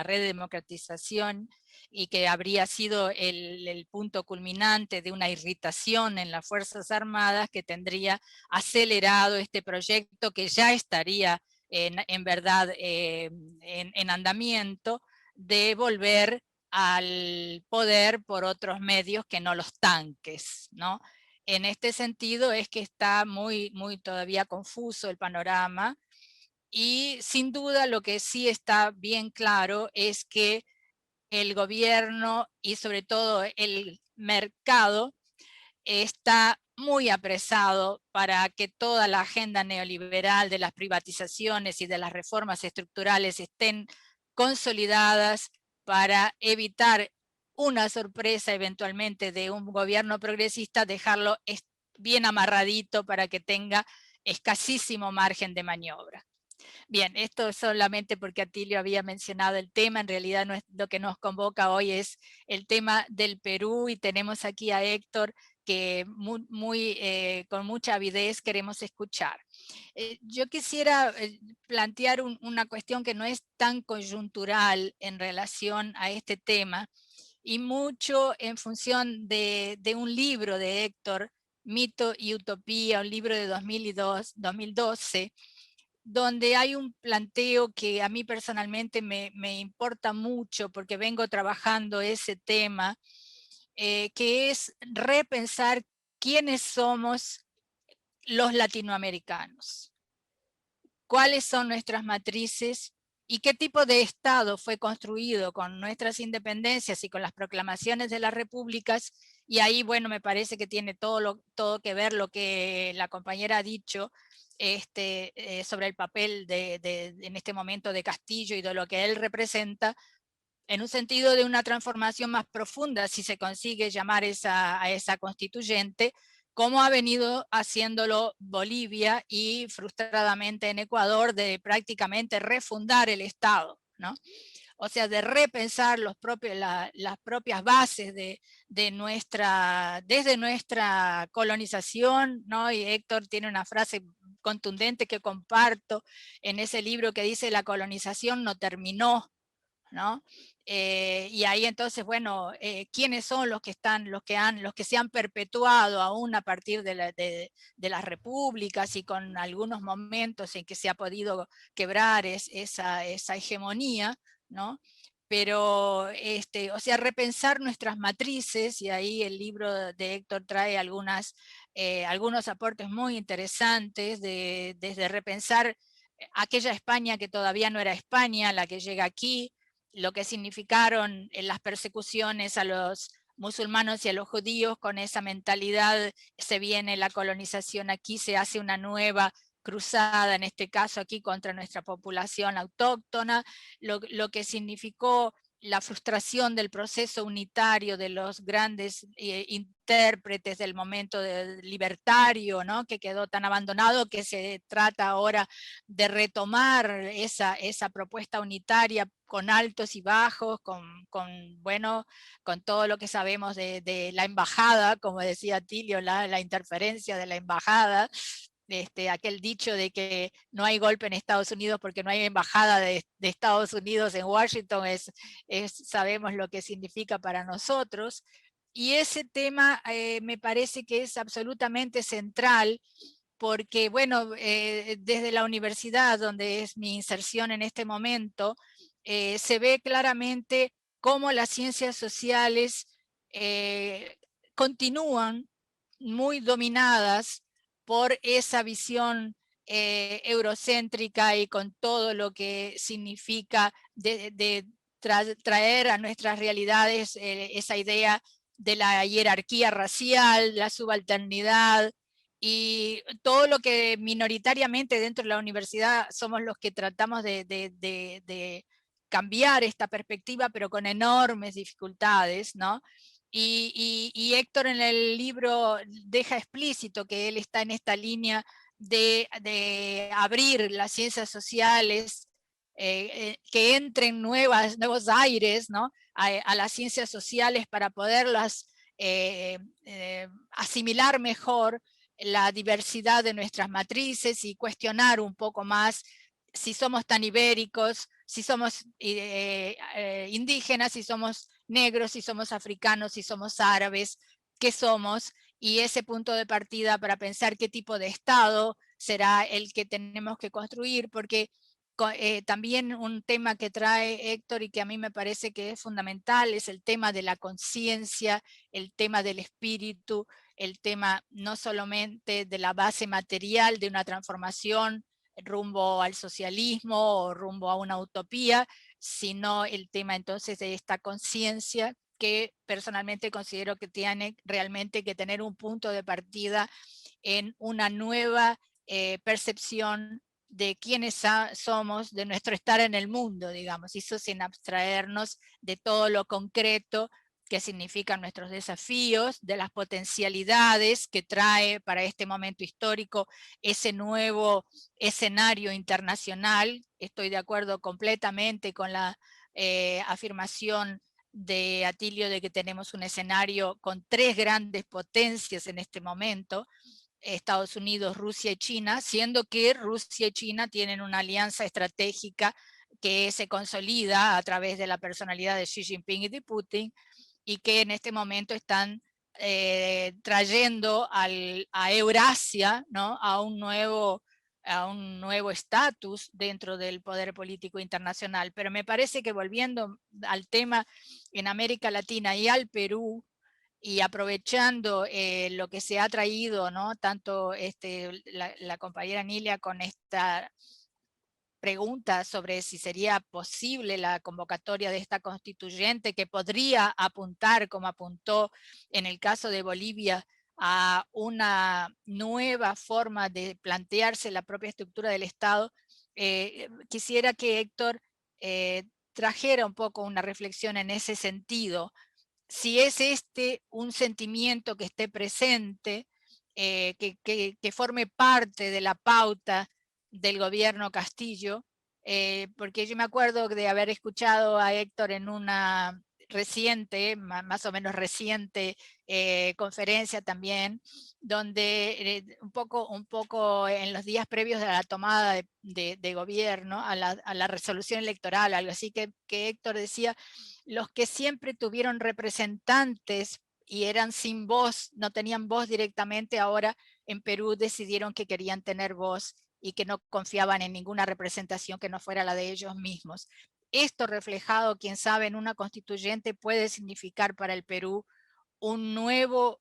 redemocratización, y que habría sido el punto culminante de una irritación en las Fuerzas Armadas que tendría acelerado este proyecto, que ya estaría en verdad en andamiento, de volver al poder por otros medios que no los tanques, ¿no? En este sentido es que está muy todavía confuso el panorama, y sin duda lo que sí está bien claro es que el gobierno y sobre todo el mercado está muy apresado para que toda la agenda neoliberal de las privatizaciones y de las reformas estructurales estén consolidadas para evitar una sorpresa eventualmente de un gobierno progresista, dejarlo bien amarradito para que tenga escasísimo margen de maniobra. Bien, esto solamente porque Atilio había mencionado el tema. En realidad no es lo que nos convoca hoy, es el tema del Perú, y tenemos aquí a Héctor que con mucha avidez queremos escuchar. Yo quisiera plantear una cuestión que no es tan coyuntural en relación a este tema, y mucho en función de un libro de Héctor, Mito y Utopía, un libro de 2012, donde hay un planteo que a mí personalmente me importa mucho porque vengo trabajando ese tema, que es repensar quiénes somos los latinoamericanos, cuáles son nuestras matrices y qué tipo de Estado fue construido con nuestras independencias y con las proclamaciones de las repúblicas. Y ahí, bueno, me parece que tiene todo que ver lo que la compañera ha dicho sobre el papel en este momento de Castillo y de lo que él representa, en un sentido de una transformación más profunda, si se consigue llamar a esa constituyente, como ha venido haciéndolo Bolivia y frustradamente en Ecuador, de prácticamente refundar el Estado, ¿no? O sea, de repensar las propias bases desde nuestra colonización, ¿no? Y Héctor tiene una frase contundente que comparto en ese libro que dice: la colonización no terminó, ¿no? Y ahí entonces, bueno, ¿quiénes son los que se han perpetuado aún a partir de las repúblicas, y con algunos momentos en que se ha podido quebrar esa hegemonía, ¿no? Pero, o sea, repensar nuestras matrices, y ahí el libro de Héctor trae algunos aportes muy interesantes, desde repensar aquella España que todavía no era España, la que llega aquí, lo que significaron las persecuciones a los musulmanes y a los judíos. Con esa mentalidad se viene la colonización aquí, se hace una nueva cruzada, en este caso aquí contra nuestra población autóctona, lo que significó la frustración del proceso unitario de los grandes intérpretes del momento libertario, ¿no? Que quedó tan abandonado, que se trata ahora de retomar esa propuesta unitaria con altos y bajos, con todo lo que sabemos de la embajada, como decía Tilio, la interferencia de la embajada. Aquel dicho de que no hay golpe en Estados Unidos porque no hay embajada de Estados Unidos en Washington, sabemos lo que significa para nosotros. Y ese tema me parece que es absolutamente central, porque, bueno, desde la universidad, donde es mi inserción en este momento, se ve claramente cómo las ciencias sociales continúan muy dominadas por esa visión eurocéntrica, y con todo lo que significa de traer a nuestras realidades esa idea de la jerarquía racial, la subalternidad, y todo lo que minoritariamente dentro de la universidad somos los que tratamos de cambiar esta perspectiva, pero con enormes dificultades, ¿no? Y Héctor en el libro deja explícito que él está en esta línea de abrir las ciencias sociales, que entren nuevos aires, ¿no? A las ciencias sociales, para poderlas asimilar mejor la diversidad de nuestras matrices, y cuestionar un poco más si somos tan ibéricos, si somos indígenas, si somos negros, si somos africanos, si somos árabes, qué somos, y ese punto de partida para pensar qué tipo de Estado será el que tenemos que construir, porque también un tema que trae Héctor y que a mí me parece que es fundamental es el tema de la conciencia, el tema del espíritu, el tema no solamente de la base material de una transformación rumbo al socialismo o rumbo a una utopía, sino el tema entonces de esta conciencia, que personalmente considero que tiene realmente que tener un punto de partida en una nueva percepción de quiénes somos, de nuestro estar en el mundo, digamos, y eso sin abstraernos de todo lo concreto que significan nuestros desafíos, de las potencialidades que trae para este momento histórico ese nuevo escenario internacional. Estoy de acuerdo completamente con la afirmación de Atilio de que tenemos un escenario con 3 grandes potencias en este momento: Estados Unidos, Rusia y China, siendo que Rusia y China tienen una alianza estratégica que se consolida a través de la personalidad de Xi Jinping y de Putin, y que en este momento están trayendo a Eurasia, ¿no? a un nuevo estatus dentro del poder político internacional. Pero me parece que, volviendo al tema en América Latina y al Perú, y aprovechando lo que se ha traído, ¿no? Tanto la compañera Nilia con esta pregunta sobre si sería posible la convocatoria de esta constituyente, que podría apuntar, como apuntó en el caso de Bolivia, a una nueva forma de plantearse la propia estructura del Estado. Quisiera que Héctor trajera un poco una reflexión en ese sentido. Si es este un sentimiento que esté presente, que forme parte de la pauta del gobierno Castillo, porque yo me acuerdo de haber escuchado a Héctor en una reciente, más o menos reciente conferencia también, donde un poco en los días previos a la tomada de gobierno, a la resolución electoral, algo así, que Héctor decía, los que siempre tuvieron representantes y eran sin voz, no tenían voz directamente, ahora en Perú decidieron que querían tener voz y que no confiaban en ninguna representación que no fuera la de ellos mismos. Esto reflejado, quién sabe, en una constituyente puede significar para el Perú un nuevo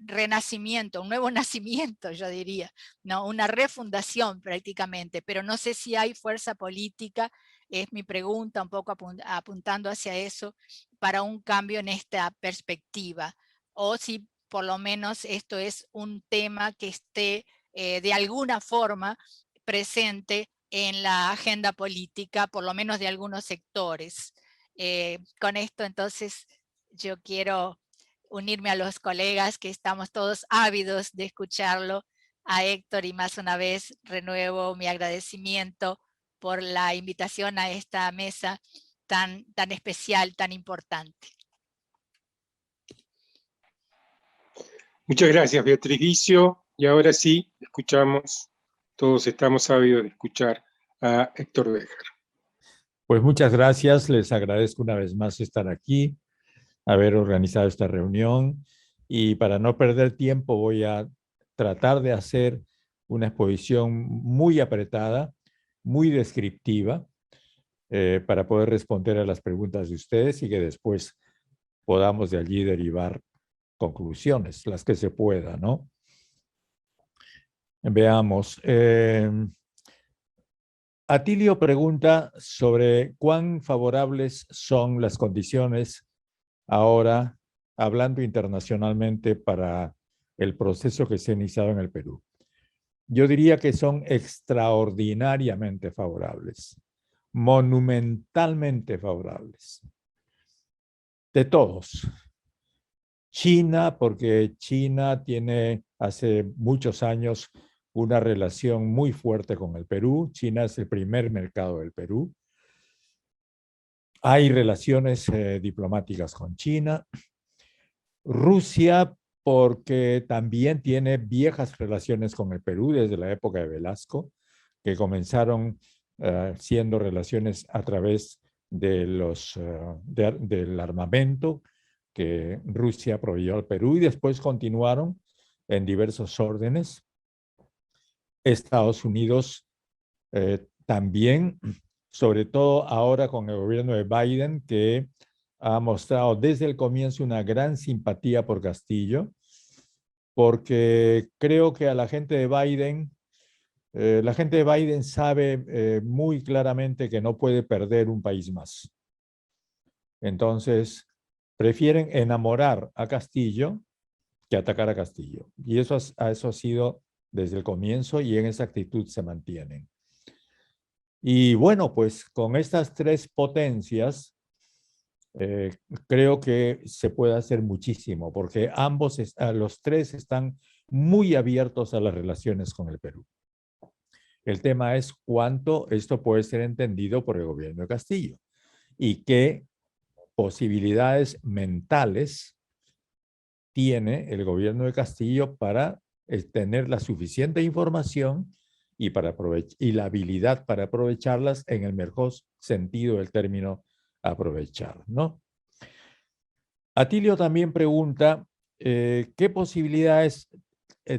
renacimiento, un nuevo nacimiento, yo diría, ¿no? Una refundación prácticamente, pero no sé si hay fuerza política, es mi pregunta, un poco apuntando hacia eso, para un cambio en esta perspectiva, o si por lo menos esto es un tema que esté de alguna forma presente en la agenda política, por lo menos de algunos sectores. Con esto entonces yo quiero unirme a los colegas que estamos todos ávidos de escucharlo, a Héctor, y más una vez renuevo mi agradecimiento por la invitación a esta mesa tan especial, tan importante. Muchas gracias, Beatriz Vicio. Y ahora sí, escuchamos, todos estamos ávidos de escuchar a Héctor Béjar. Pues muchas gracias, les agradezco una vez más estar aquí, haber organizado esta reunión, y para no perder tiempo voy a tratar de hacer una exposición muy apretada, muy descriptiva, para poder responder a las preguntas de ustedes y que después podamos de allí derivar conclusiones, las que se pueda, ¿no? Veamos. Atilio pregunta sobre cuán favorables son las condiciones ahora, hablando internacionalmente, para el proceso que se ha iniciado en el Perú. Yo diría que son extraordinariamente favorables, monumentalmente favorables. De todos. China, porque China tiene hace muchos años una relación muy fuerte con el Perú. China es el primer mercado del Perú. Hay relaciones diplomáticas con China. Rusia, porque también tiene viejas relaciones con el Perú desde la época de Velasco, que comenzaron siendo relaciones a través de del armamento que Rusia proveyó al Perú, y después continuaron en diversos órdenes. Estados Unidos también, sobre todo ahora con el gobierno de Biden, que ha mostrado desde el comienzo una gran simpatía por Castillo, porque creo que a la gente de Biden sabe muy claramente que no puede perder un país más. Entonces, prefieren enamorar a Castillo que atacar a Castillo. Y eso ha sido desde el comienzo, y en esa actitud se mantienen. Y bueno, pues con estas tres potencias, creo que se puede hacer muchísimo, porque los tres están muy abiertos a las relaciones con el Perú. El tema es cuánto esto puede ser entendido por el gobierno de Castillo y qué posibilidades mentales tiene el gobierno de Castillo para tener la suficiente información y la habilidad para aprovecharlas en el mejor sentido del término aprovechar, ¿no? Atilio también pregunta qué posibilidades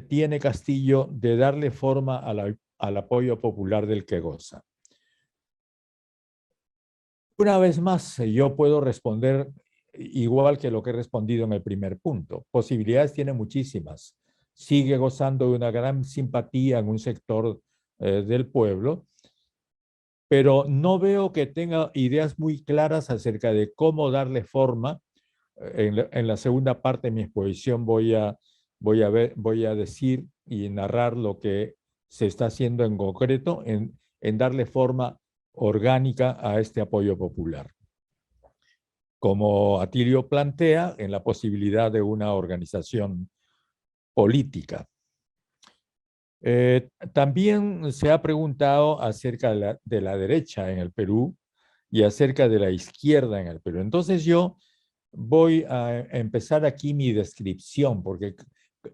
tiene Castillo de darle forma al apoyo popular del que goza. Una vez más, yo puedo responder igual que lo que he respondido en el primer punto. Posibilidades tiene muchísimas. Sigue gozando de una gran simpatía en un sector del pueblo, pero no veo que tenga ideas muy claras acerca de cómo darle forma. En la segunda parte de mi exposición voy a decir y narrar lo que se está haciendo en concreto en darle forma orgánica a este apoyo popular. Como Atilio plantea, en la posibilidad de una organización política. También se ha preguntado acerca de la derecha en el Perú y acerca de la izquierda en el Perú. Entonces yo voy a empezar aquí mi descripción, porque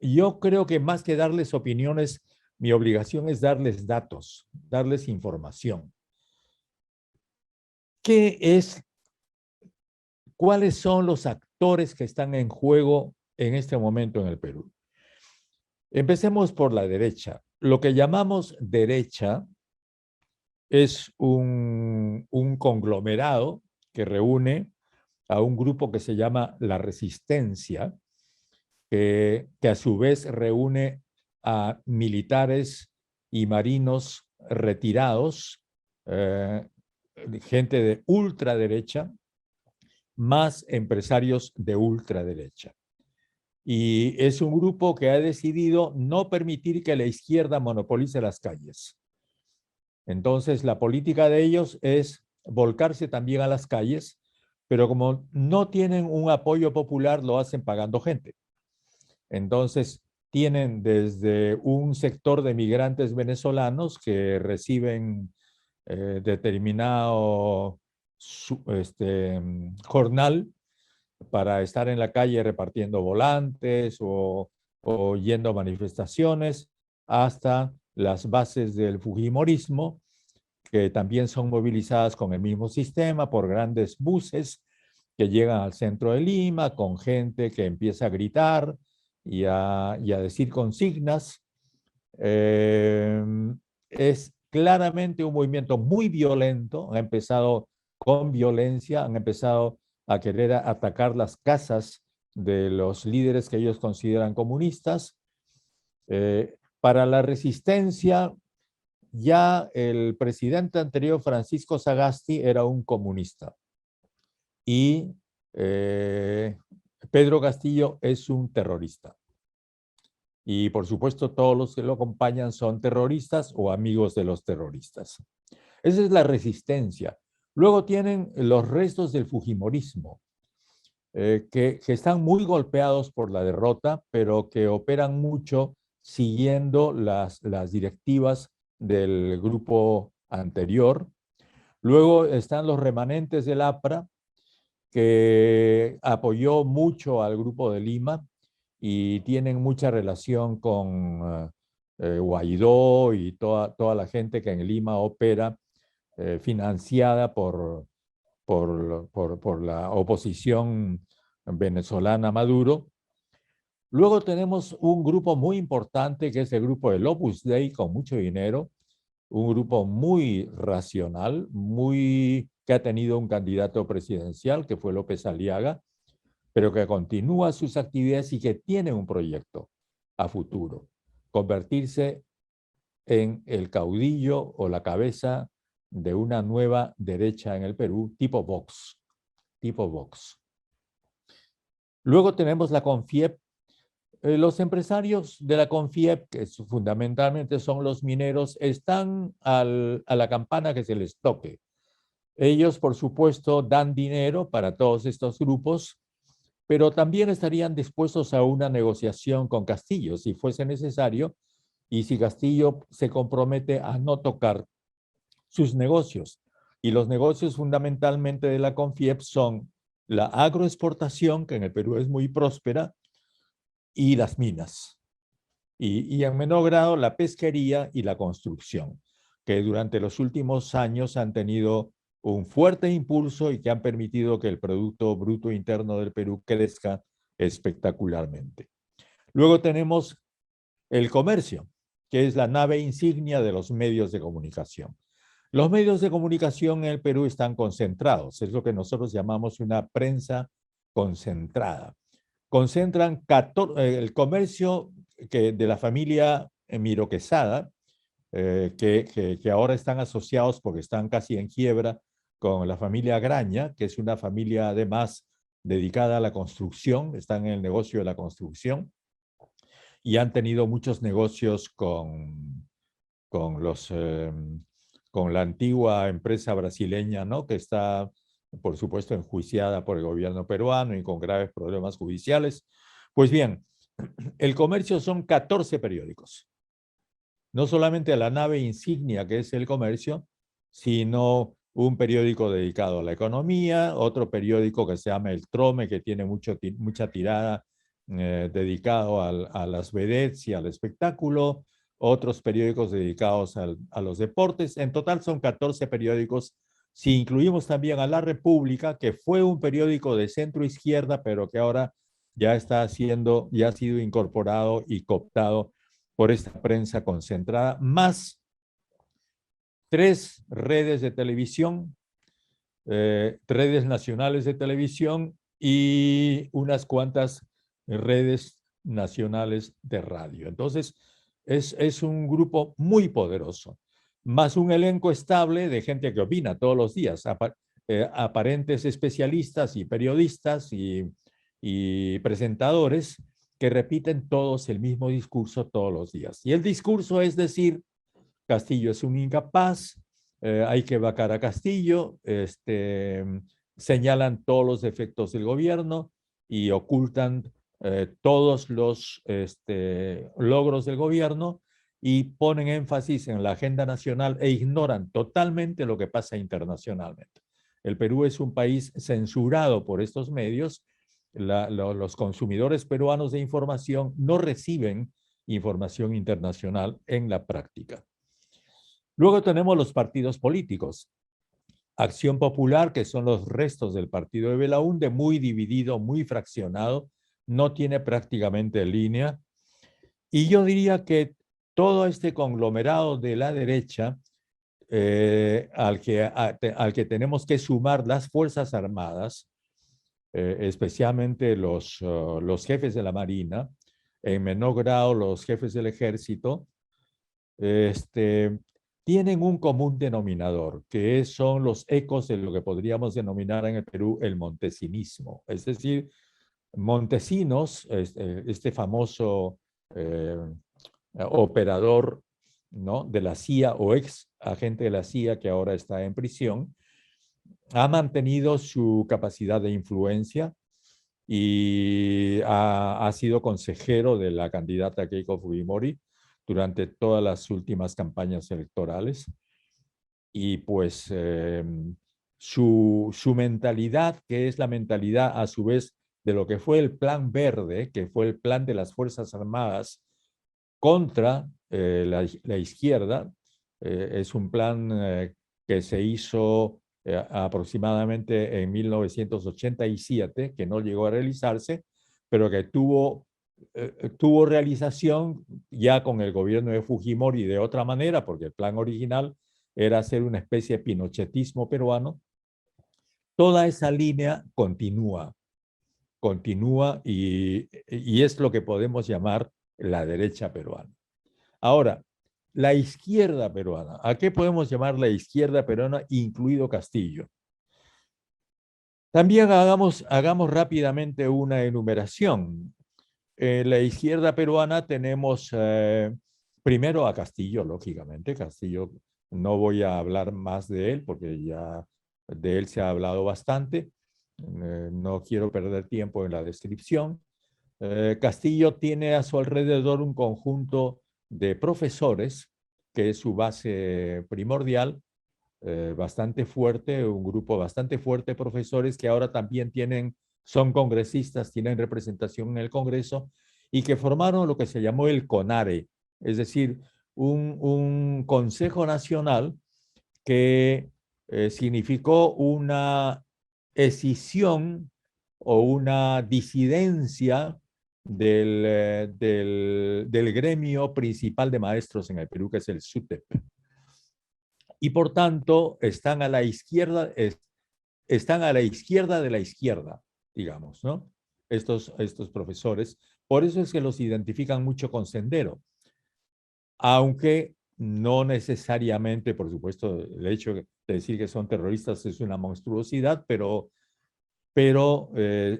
yo creo que más que darles opiniones, mi obligación es darles datos, darles información. ¿Cuáles son los actores que están en juego en este momento en el Perú? Empecemos por la derecha. Lo que llamamos derecha es un conglomerado que reúne a un grupo que se llama La Resistencia, que a su vez reúne a militares y marinos retirados, gente de ultraderecha, más empresarios de ultraderecha. Y es un grupo que ha decidido no permitir que la izquierda monopolice las calles. Entonces, la política de ellos es volcarse también a las calles, pero como no tienen un apoyo popular, lo hacen pagando gente. Entonces, tienen desde un sector de migrantes venezolanos que reciben determinado jornal para estar en la calle repartiendo volantes o yendo a manifestaciones, hasta las bases del fujimorismo, que también son movilizadas con el mismo sistema por grandes buses que llegan al centro de Lima con gente que empieza a gritar y a decir consignas. Es claramente un movimiento muy violento. Han empezado con violencia, han empezado a querer atacar las casas de los líderes que ellos consideran comunistas. Para la resistencia, ya el presidente anterior, Francisco Sagasti, era un comunista. Y Pedro Castillo es un terrorista. Y por supuesto todos los que lo acompañan son terroristas o amigos de los terroristas. Esa es la resistencia. Luego tienen los restos del fujimorismo, que están muy golpeados por la derrota, pero que operan mucho siguiendo las directivas del grupo anterior. Luego están los remanentes del APRA, que apoyó mucho al Grupo de Lima y tienen mucha relación con Guaidó y toda la gente que en Lima opera, financiada por la oposición venezolana a Maduro. Luego tenemos un grupo muy importante que es el grupo del Opus Dei con mucho dinero, un grupo muy racional, que ha tenido un candidato presidencial que fue López Aliaga, pero que continúa sus actividades y que tiene un proyecto a futuro, convertirse en el caudillo o la cabeza de una nueva derecha en el Perú, tipo Vox. Luego tenemos la CONFIEP. Los empresarios de la CONFIEP, que fundamentalmente son los mineros, están a la campana que se les toque. Ellos, por supuesto, dan dinero para todos estos grupos, pero también estarían dispuestos a una negociación con Castillo, si fuese necesario, y si Castillo se compromete a no tocar sus negocios. Y los negocios fundamentalmente de la CONFIEP son la agroexportación, que en el Perú es muy próspera, y las minas. Y en menor grado la pesquería y la construcción, que durante los últimos años han tenido un fuerte impulso y que han permitido que el Producto Bruto Interno del Perú crezca espectacularmente. Luego tenemos el comercio, que es la nave insignia de los medios de comunicación. Los medios de comunicación en el Perú están concentrados, es lo que nosotros llamamos una prensa concentrada. Concentran el comercio de la familia Miro Quesada, que ahora están asociados porque están casi en quiebra con la familia Graña, que es una familia además dedicada a la construcción, están en el negocio de la construcción y han tenido muchos negocios con con la antigua empresa brasileña, ¿no? Que está, por supuesto, enjuiciada por el gobierno peruano y con graves problemas judiciales. Pues bien, El Comercio son 14 periódicos. No solamente la nave insignia que es El Comercio, sino un periódico dedicado a la economía, otro periódico que se llama El Trome, que tiene mucha tirada dedicado a las vedettes y al espectáculo, otros periódicos dedicados a los deportes. En total son 14 periódicos. Si incluimos también a La República, que fue un periódico de centro izquierda, pero que ahora ya ha sido incorporado y cooptado por esta prensa concentrada, más 3 redes de televisión, redes nacionales de televisión y unas cuantas redes nacionales de radio. Entonces, es un grupo muy poderoso, más un elenco estable de gente que opina todos los días, aparentes especialistas y periodistas y presentadores que repiten todos el mismo discurso todos los días. Y el discurso es decir, Castillo es un incapaz, hay que vacar a Castillo, señalan todos los defectos del gobierno y ocultan todos los logros del gobierno y ponen énfasis en la agenda nacional e ignoran totalmente lo que pasa internacionalmente. El Perú es un país censurado por estos medios. Los consumidores peruanos de información no reciben información internacional en la práctica. Luego tenemos los partidos políticos. Acción Popular, que son los restos del partido de Belaúnde, muy dividido, muy fraccionado, no tiene prácticamente línea. Y yo diría que todo este conglomerado de la derecha, al que tenemos que sumar las Fuerzas Armadas, especialmente los jefes de la Marina, en menor grado los jefes del Ejército, tienen un común denominador, que son los ecos de lo que podríamos denominar en el Perú el montesinismo. Es decir, Montesinos, este famoso operador, ¿no?, de la CIA o ex agente de la CIA que ahora está en prisión, ha mantenido su capacidad de influencia y ha sido consejero de la candidata Keiko Fujimori durante todas las últimas campañas electorales. Y pues su mentalidad, que es la mentalidad a su vez de lo que fue el Plan Verde, que fue el plan de las Fuerzas Armadas contra la izquierda, es un plan que se hizo aproximadamente en 1987, que no llegó a realizarse, pero que tuvo realización ya con el gobierno de Fujimori de otra manera, porque el plan original era hacer una especie de pinochetismo peruano. Toda esa línea continúa y es lo que podemos llamar la derecha peruana. Ahora, la izquierda peruana. ¿A qué podemos llamar la izquierda peruana, incluido Castillo? También hagamos rápidamente una enumeración. En la izquierda peruana tenemos primero a Castillo, lógicamente. Castillo, no voy a hablar más de él porque ya de él se ha hablado bastante. No quiero perder tiempo en la descripción. Castillo tiene a su alrededor un conjunto de profesores, que es su base primordial, bastante fuerte, un grupo bastante fuerte de profesores que ahora también son congresistas, tienen representación en el Congreso y que formaron lo que se llamó el CONARE, es decir, un Consejo Nacional que significó una escisión o una disidencia del gremio principal de maestros en el Perú, que es el SUTEP. Y por tanto están a la izquierda de la izquierda, digamos, ¿no? Estos profesores. Por eso es que los identifican mucho con Sendero. Aunque no necesariamente, por supuesto, el hecho de decir que son terroristas es una monstruosidad, pero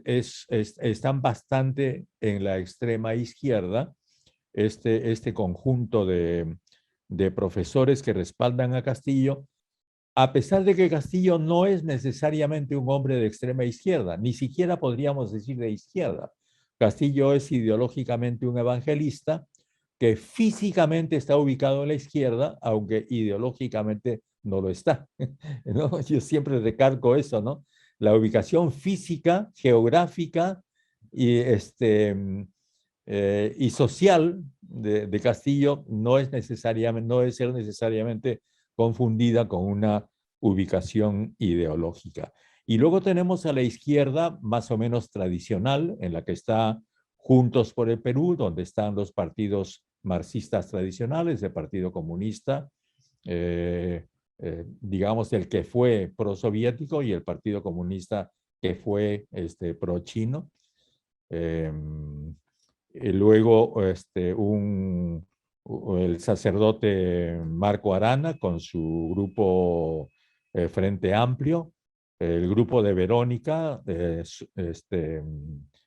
están bastante en la extrema izquierda este conjunto de de profesores que respaldan a Castillo, a pesar de que Castillo no es necesariamente un hombre de extrema izquierda, ni siquiera podríamos decir de izquierda. Castillo es ideológicamente un evangelista que físicamente está ubicado en la izquierda, aunque ideológicamente no lo está, ¿no? Yo siempre recalco eso, ¿no? La ubicación física, geográfica y, y social de Castillo no es necesariamente, no debe ser necesariamente confundida con una ubicación ideológica. Y luego tenemos a la izquierda más o menos tradicional, en la que está Juntos por el Perú, donde están los partidos marxistas tradicionales, el Partido Comunista, digamos el que fue pro-soviético y el Partido Comunista que fue pro-chino. Luego el sacerdote Marco Arana con su grupo Frente Amplio, el grupo de Verónica,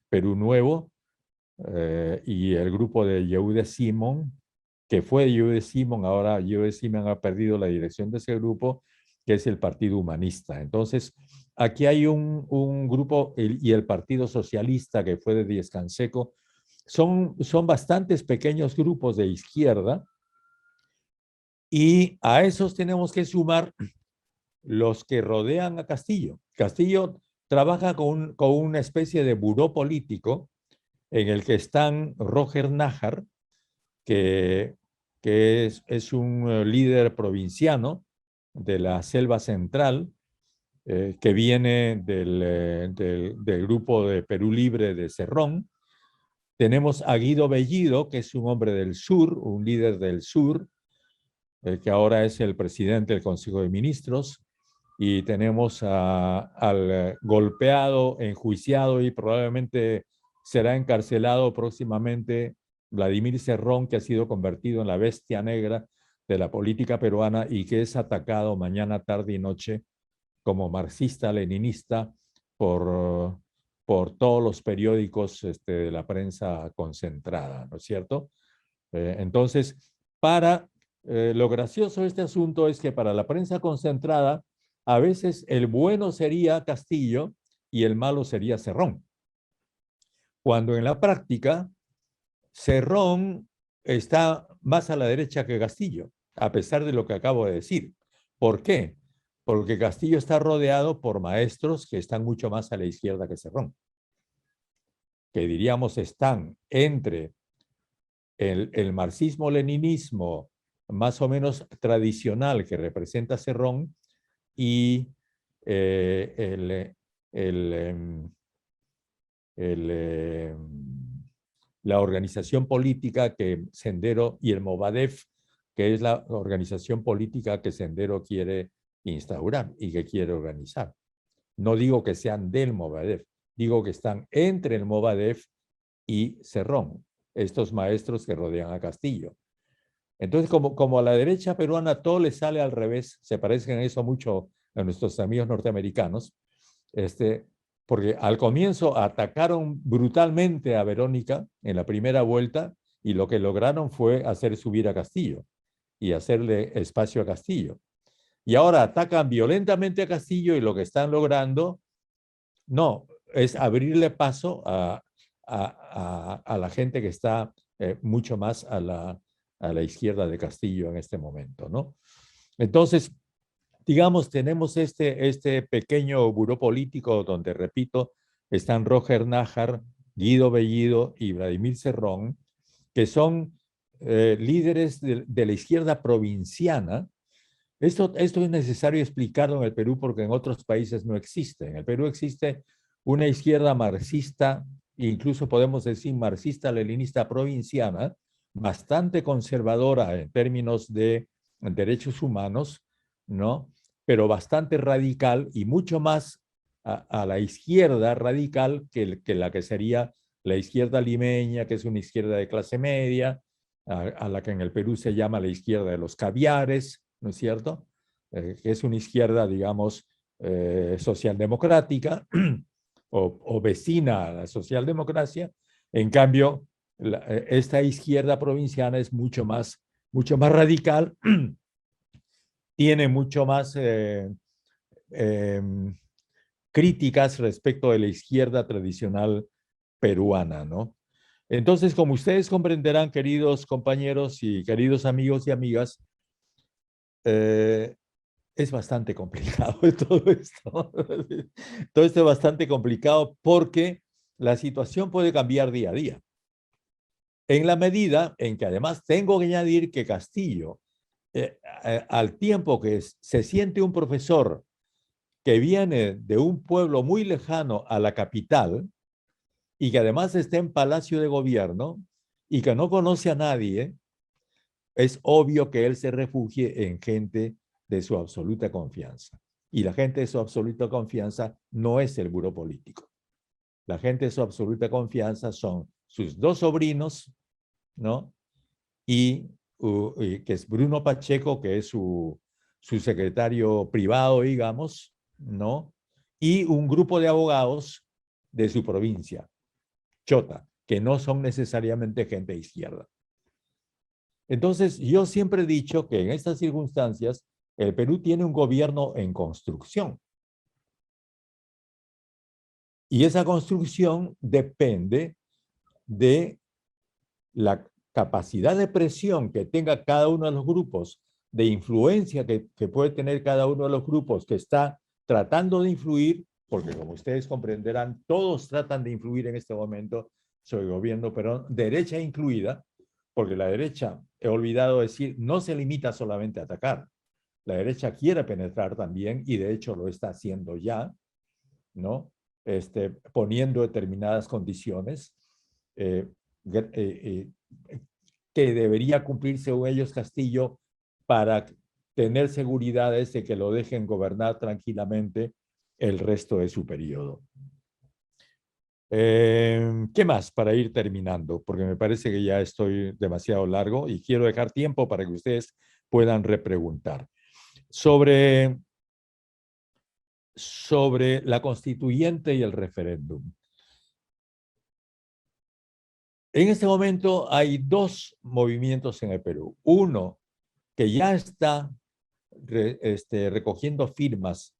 Perú Nuevo, y el grupo de Yehude Simon, que fue Yehude Simon, ahora Yehude Simon ha perdido la dirección de ese grupo, que es el Partido Humanista. Entonces, aquí hay un grupo, y el Partido Socialista, que fue de Díaz Canseco, son bastantes pequeños grupos de izquierda, y a esos tenemos que sumar los que rodean a Castillo. Castillo trabaja con una especie de buró político en el que están Roger Nájar, que es un líder provinciano de la Selva Central, que viene del grupo de Perú Libre de Cerrón. Tenemos a Guido Bellido, que es un hombre del sur, un líder del sur, que ahora es el presidente del Consejo de Ministros. Y tenemos al golpeado, enjuiciado y probablemente será encarcelado próximamente Vladimir Cerrón, que ha sido convertido en la bestia negra de la política peruana y que es atacado mañana, tarde y noche como marxista-leninista por todos los periódicos de la prensa concentrada, ¿no es cierto? Entonces, lo gracioso de este asunto es que para la prensa concentrada, a veces el bueno sería Castillo y el malo sería Cerrón. Cuando en la práctica, Cerrón está más a la derecha que Castillo, a pesar de lo que acabo de decir. ¿Por qué? Porque Castillo está rodeado por maestros que están mucho más a la izquierda que Cerrón, que diríamos están entre el marxismo-leninismo más o menos tradicional que representa Cerrón y la organización política que Sendero y el Movadef, que es la organización política que Sendero quiere instaurar y que quiere organizar. No digo que sean del Movadef, digo que están entre el Movadef y Cerrón, estos maestros que rodean a Castillo. Entonces, como a la derecha peruana todo le sale al revés, se parecen eso mucho a nuestros amigos norteamericanos, porque al comienzo atacaron brutalmente a Verónica en la primera vuelta y lo que lograron fue hacer subir a Castillo y hacerle espacio a Castillo. Y ahora atacan violentamente a Castillo y lo que están logrando es abrirle paso a la gente que está mucho más a la izquierda de Castillo en este momento, ¿no? Entonces, digamos, tenemos este pequeño buró político donde, repito, están Roger Nájar, Guido Bellido y Vladimir Cerrón, que son líderes de la izquierda provinciana. Esto es necesario explicarlo en el Perú porque en otros países no existe. En el Perú existe una izquierda marxista, incluso podemos decir marxista-leninista provinciana, bastante conservadora en términos de derechos humanos, ¿no? Pero bastante radical y mucho más a la izquierda radical que la que sería la izquierda limeña, que es una izquierda de clase media, a la que en el Perú se llama la izquierda de los caviares, ¿no es cierto? Que es una izquierda, digamos, socialdemocrática o vecina a la socialdemocracia. En cambio, esta izquierda provinciana es mucho mucho más radical, tiene mucho más críticas respecto de la izquierda tradicional peruana, ¿no? Entonces, como ustedes comprenderán, queridos compañeros y queridos amigos y amigas, es bastante complicado todo esto. Todo esto es bastante complicado porque la situación puede cambiar día a día. En la medida en que además tengo que añadir que Castillo, al tiempo que se siente un profesor que viene de un pueblo muy lejano a la capital y que además está en Palacio de Gobierno y que no conoce a nadie, es obvio que él se refugie en gente de su absoluta confianza. Y la gente de su absoluta confianza no es el buró político. La gente de su absoluta confianza son sus dos sobrinos, ¿no? Y que es Bruno Pacheco, que es su secretario privado, digamos, ¿no? Y un grupo de abogados de su provincia, Chota, que no son necesariamente gente de izquierda. Entonces, yo siempre he dicho que en estas circunstancias el Perú tiene un gobierno en construcción. Y esa construcción depende de la capacidad de presión que tenga cada uno de los grupos, de influencia que puede tener cada uno de los grupos que está tratando de influir, porque como ustedes comprenderán, todos tratan de influir en este momento sobre el gobierno, pero derecha incluida, porque la derecha, he olvidado decir, no se limita solamente a atacar. La derecha quiere penetrar también y de hecho lo está haciendo ya, ¿no? Poniendo determinadas condiciones que debería cumplir según ellos Castillo para tener seguridades de que lo dejen gobernar tranquilamente el resto de su periodo. ¿Qué más para ir terminando? Porque me parece que ya estoy demasiado largo y quiero dejar tiempo para que ustedes puedan repreguntar. Sobre la constituyente y el referéndum. En este momento hay dos movimientos en el Perú. Uno que ya está recogiendo firmas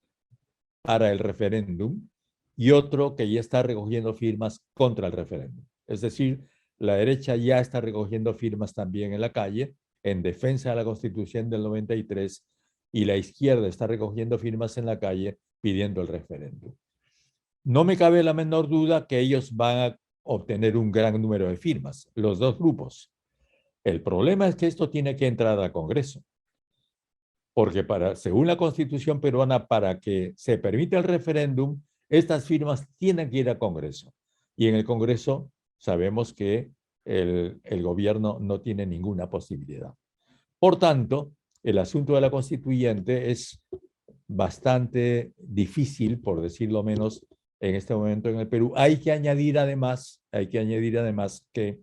para el referéndum y otro que ya está recogiendo firmas contra el referéndum. Es decir, la derecha ya está recogiendo firmas también en la calle en defensa de la Constitución del 93 y la izquierda está recogiendo firmas en la calle pidiendo el referéndum. No me cabe la menor duda que ellos van a obtener un gran número de firmas, los dos grupos. El problema es que esto tiene que entrar al Congreso, porque según la Constitución peruana, para que se permita el referéndum, estas firmas tienen que ir al Congreso. Y en el Congreso sabemos que el gobierno no tiene ninguna posibilidad. Por tanto, el asunto de la constituyente es bastante difícil, por decirlo menos, en este momento en el Perú. Hay que añadir además que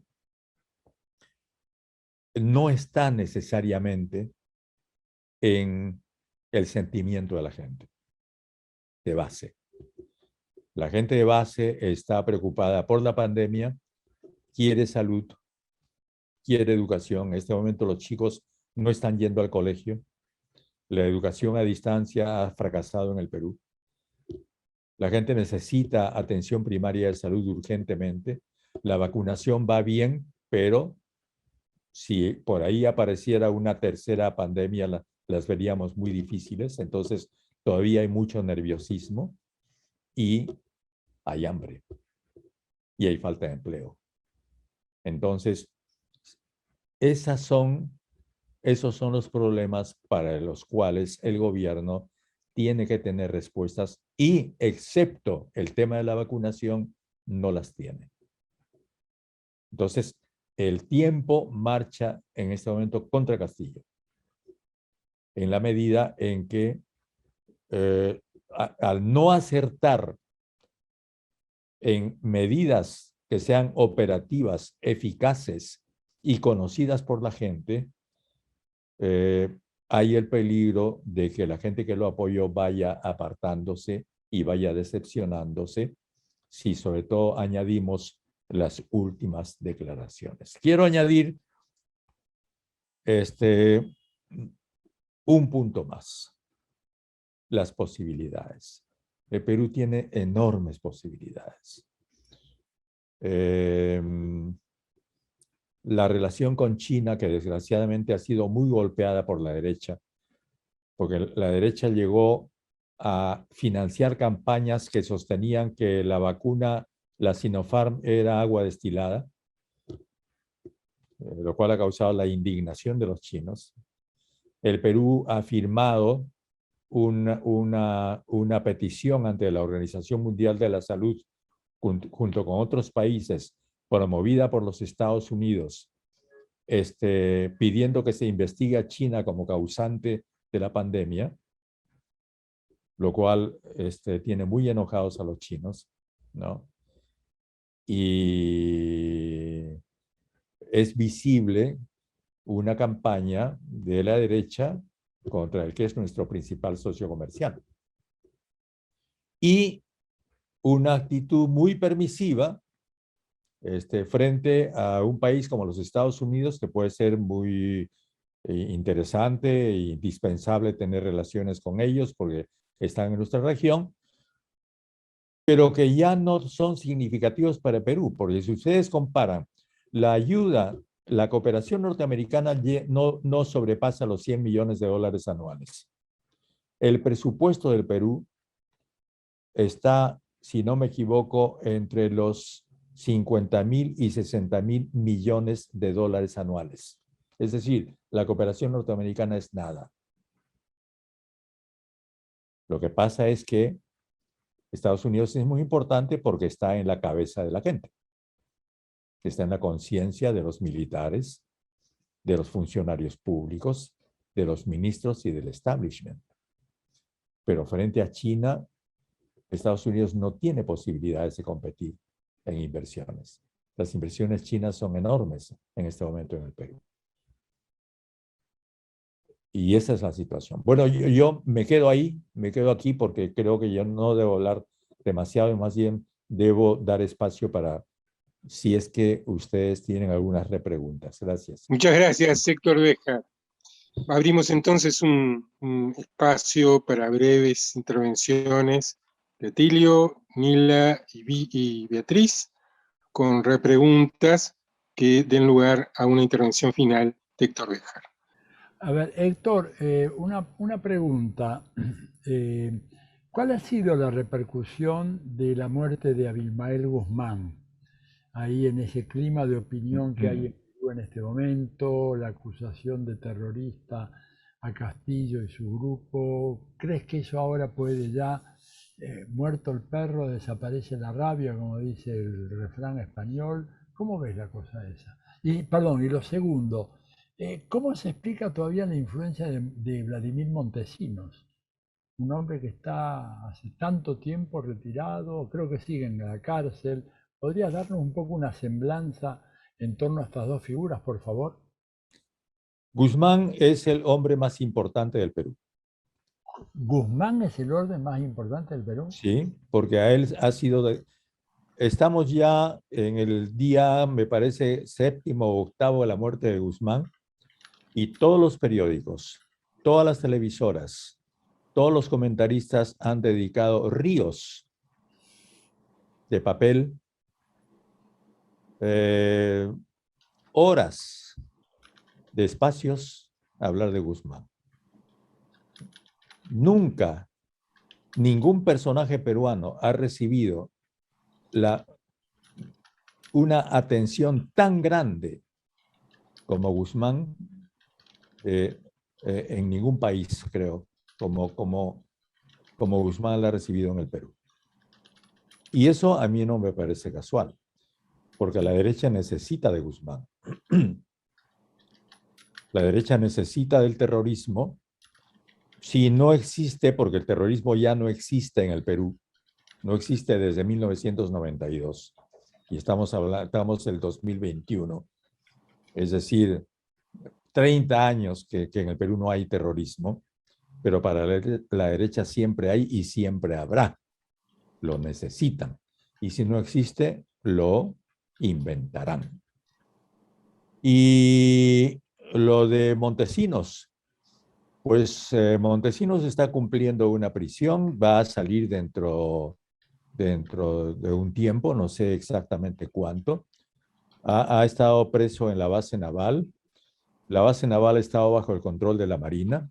no está necesariamente en el sentimiento de la gente de base. La gente de base está preocupada por la pandemia, quiere salud, quiere educación. En este momento los chicos no están yendo al colegio. La educación a distancia ha fracasado en el Perú. La gente necesita atención primaria de salud urgentemente. La vacunación va bien, pero si por ahí apareciera una tercera pandemia, las veríamos muy difíciles. Entonces, todavía hay mucho nerviosismo y hay hambre y hay falta de empleo. Entonces, esos son los problemas para los cuales el gobierno tiene que tener respuestas y, excepto el tema de la vacunación, no las tiene. Entonces, el tiempo marcha en este momento contra Castillo, en la medida en que al no acertar en medidas que sean operativas, eficaces y conocidas por la gente, hay el peligro de que la gente que lo apoyó vaya apartándose y vaya decepcionándose, si sobre todo añadimos las últimas declaraciones. Quiero añadir un punto más, las posibilidades. El Perú tiene enormes posibilidades. La relación con China, que desgraciadamente ha sido muy golpeada por la derecha, porque la derecha llegó a financiar campañas que sostenían que la vacuna, la Sinopharm, era agua destilada, lo cual ha causado la indignación de los chinos. El Perú ha firmado una petición ante la Organización Mundial de la Salud junto con otros países, promovida por los Estados Unidos, pidiendo que se investigue a China como causante de la pandemia, lo cual tiene muy enojados a los chinos, ¿no? Y es visible una campaña de la derecha contra el que es nuestro principal socio comercial. Y una actitud muy permisiva frente a un país como los Estados Unidos, que puede ser muy interesante e indispensable tener relaciones con ellos porque están en nuestra región, pero que ya no son significativos para Perú, porque si ustedes comparan la ayuda, la cooperación norteamericana no sobrepasa los 100 millones de dólares anuales. El presupuesto del Perú está, si no me equivoco, entre los 50.000 y 60.000 millones de dólares anuales. Es decir, la cooperación norteamericana es nada. Lo que pasa es que Estados Unidos es muy importante porque está en la cabeza de la gente. Está en la conciencia de los militares, de los funcionarios públicos, de los ministros y del establishment. Pero frente a China, Estados Unidos no tiene posibilidades de competir en inversiones. Las inversiones chinas son enormes en este momento en el Perú. Y esa es la situación. Bueno, yo me quedo ahí, me quedo aquí porque creo que yo no debo hablar demasiado y más bien debo dar espacio para si es que ustedes tienen algunas repreguntas. Gracias. Muchas gracias, Héctor Béjar. Abrimos entonces un espacio para breves intervenciones de Atilio, Nila y Beatriz, con repreguntas que den lugar a una intervención final de Héctor Béjar. A ver, Héctor, una pregunta. ¿Cuál ha sido la repercusión de la muerte de Abimael Guzmán? Ahí en ese clima de opinión que hay en este momento, la acusación de terrorista a Castillo y su grupo. ¿Crees que eso ahora puede ya, muerto el perro, desaparece la rabia, como dice el refrán español? ¿Cómo ves la cosa esa? Y lo segundo, ¿cómo se explica todavía la influencia de Vladimir Montesinos? Un hombre que está hace tanto tiempo retirado, creo que sigue en la cárcel. ¿Podrías darnos un poco una semblanza en torno a estas dos figuras, por favor? Guzmán es el hombre más importante del Perú. ¿Guzmán es el orden más importante del Perú? Sí, porque a él ha sido... Estamos ya en el día, me parece, 7º o 8º de la muerte de Guzmán y todos los periódicos, todas las televisoras, todos los comentaristas han dedicado ríos de papel, horas de espacios a hablar de Guzmán. Nunca ningún personaje peruano ha recibido una atención tan grande como Guzmán en ningún país, creo, como Guzmán la ha recibido en el Perú. Y eso a mí no me parece casual, porque la derecha necesita de Guzmán. La derecha necesita del terrorismo. Si no existe, porque el terrorismo ya no existe en el Perú, no existe desde 1992, y estamos en el 2021, es decir, 30 años que en el Perú no hay terrorismo, pero para la derecha siempre hay y siempre habrá. Lo necesitan. Y si no existe, lo inventarán. Y Lo de Montesinos, pues Montesinos está cumpliendo una prisión, va a salir dentro de un tiempo, no sé exactamente cuánto. Ha estado preso en la base naval. La base naval ha estado bajo el control de la Marina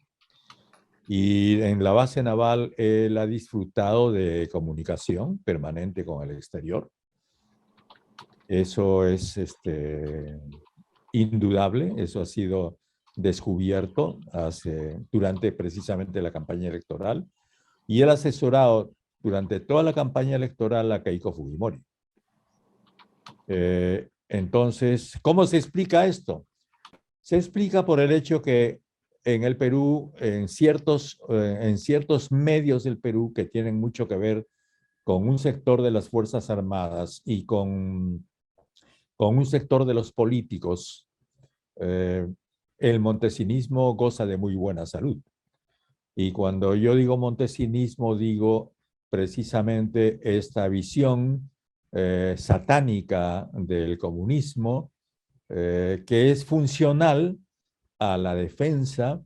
y en la base naval él ha disfrutado de comunicación permanente con el exterior. Eso es indudable, eso ha sido descubierto durante precisamente la campaña electoral y él ha asesorado durante toda la campaña electoral a Keiko Fujimori. Entonces, ¿cómo se explica esto? Se explica por el hecho que en el Perú, en ciertos medios del Perú que tienen mucho que ver con un sector de las Fuerzas Armadas y con un sector de los políticos, el montesinismo goza de muy buena salud. Y cuando yo digo montesinismo, digo precisamente esta visión satánica del comunismo, que es funcional a la defensa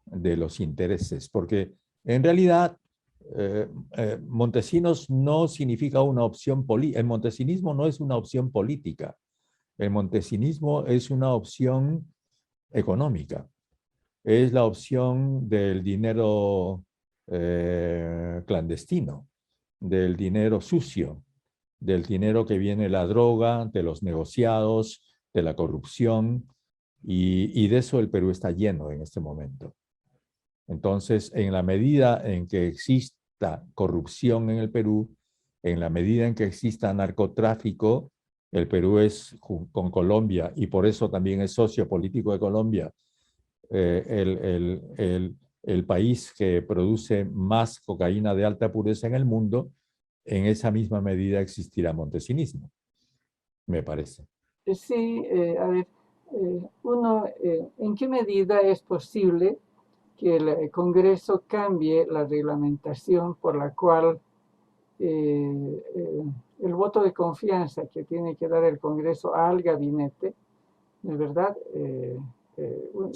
de los intereses, porque en realidad Montesinos no significa una opción política, el montesinismo no es una opción política, el montesinismo es una opción económica, es la opción del dinero clandestino, del dinero sucio, del dinero que viene de la droga, de los negociados, de la corrupción, y de eso el Perú está lleno en este momento. Entonces, en la medida en que exista corrupción en el Perú, en la medida en que exista narcotráfico, el Perú es, con Colombia, y por eso también es socio político de Colombia, el país que produce más cocaína de alta pureza en el mundo, en esa misma medida existirá montesinismo, me parece. Sí, a ver, ¿en qué medida es posible que el Congreso cambie la reglamentación por la cual el voto de confianza que tiene que dar el Congreso al gabinete, ¿no es verdad?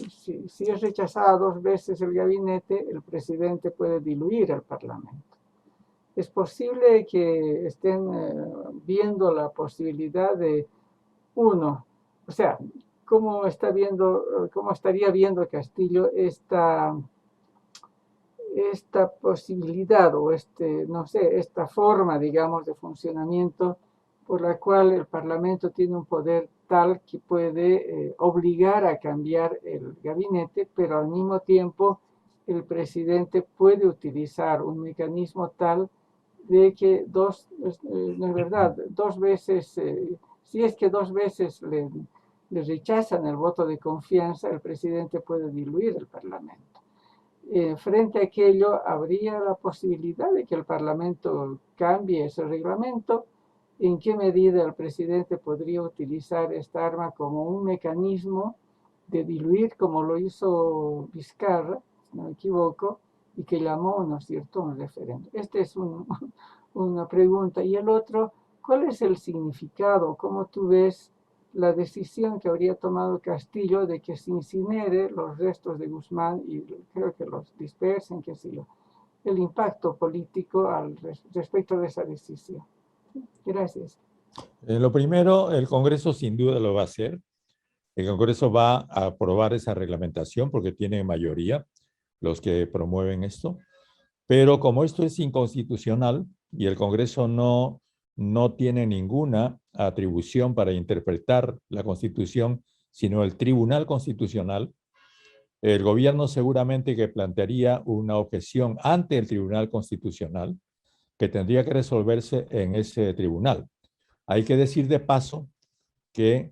Si es rechazado 2 veces el gabinete, el presidente puede diluir el Parlamento. Es posible que estén viendo la posibilidad de o sea, ¿cómo estaría viendo Castillo esta posibilidad o no sé, esta forma, digamos, de funcionamiento por la cual el Parlamento tiene un poder tal que puede obligar a cambiar el gabinete, pero al mismo tiempo el presidente puede utilizar un mecanismo tal de que no es verdad, 2 veces, si es que 2 veces le rechazan el voto de confianza, el presidente puede diluir el Parlamento. Frente a aquello, habría la posibilidad de que el Parlamento cambie ese reglamento. ¿En qué medida el presidente podría utilizar esta arma como un mecanismo de diluir, como lo hizo Vizcarra, si no me equivoco, y que llamó, ¿no es cierto?, un referéndum? Esta es una pregunta. Y el otro, ¿cuál es el significado? ¿Cómo tú ves la decisión que habría tomado Castillo de que se incinere los restos de Guzmán y creo que los dispersen, qué sé yo? El impacto político respecto de esa decisión. Gracias. Lo primero, el Congreso sin duda lo va a hacer. El Congreso va a aprobar esa reglamentación porque tiene mayoría los que promueven esto. Pero como esto es inconstitucional y el Congreso no tiene ninguna atribución para interpretar la Constitución, sino el Tribunal Constitucional, el gobierno seguramente que plantearía una objeción ante el Tribunal Constitucional que tendría que resolverse en ese tribunal. Hay que decir de paso que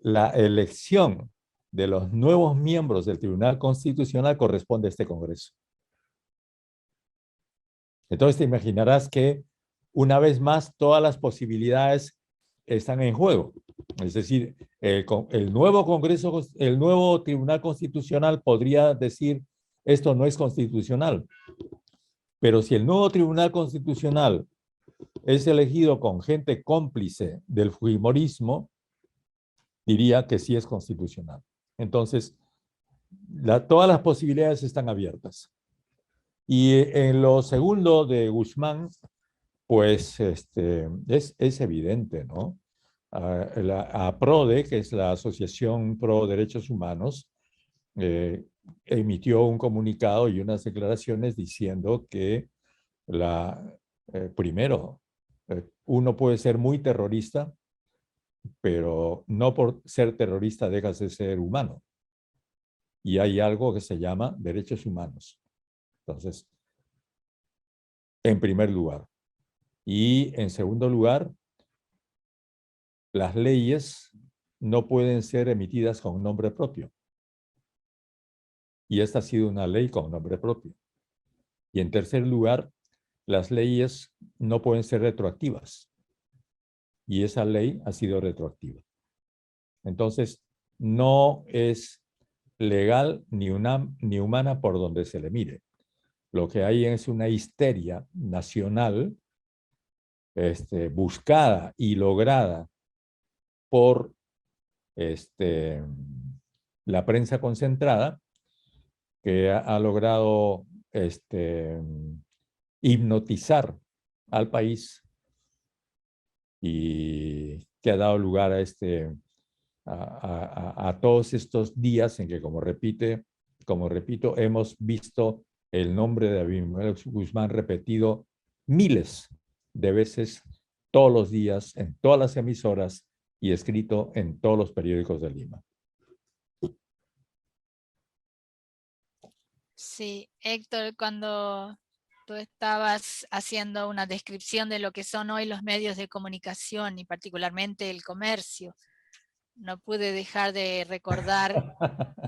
la elección de los nuevos miembros del Tribunal Constitucional corresponde a este Congreso. Entonces te imaginarás que una vez más todas las posibilidades están en juego. Es decir, el nuevo Congreso, el nuevo Tribunal Constitucional podría decir esto no es constitucional. Pero si el nuevo Tribunal Constitucional es elegido con gente cómplice del fujimorismo, diría que sí es constitucional. Entonces, todas las posibilidades están abiertas. Y en lo segundo de Guzmán, pues es evidente, ¿no? La APRODE, que es la Asociación Pro Derechos Humanos, emitió un comunicado y unas declaraciones diciendo que primero, uno puede ser muy terrorista, pero no por ser terrorista dejas de ser humano. Y hay algo que se llama derechos humanos. Entonces, en primer lugar. Y en segundo lugar, las leyes no pueden ser emitidas con nombre propio. Y esta ha sido una ley con nombre propio. Y en tercer lugar, las leyes no pueden ser retroactivas. Y esa ley ha sido retroactiva. Entonces, no es legal ni humana por donde se le mire. Lo que hay es una histeria nacional buscada y lograda por la prensa concentrada, que ha logrado hipnotizar al país y que ha dado lugar a todos estos días en que, como repito, hemos visto el nombre de Abimelech Guzmán repetido miles de veces todos los días en todas las emisoras y escrito en todos los periódicos de Lima. Sí, Héctor, cuando tú estabas haciendo una descripción de lo que son hoy los medios de comunicación y particularmente el comercio, no pude dejar de recordar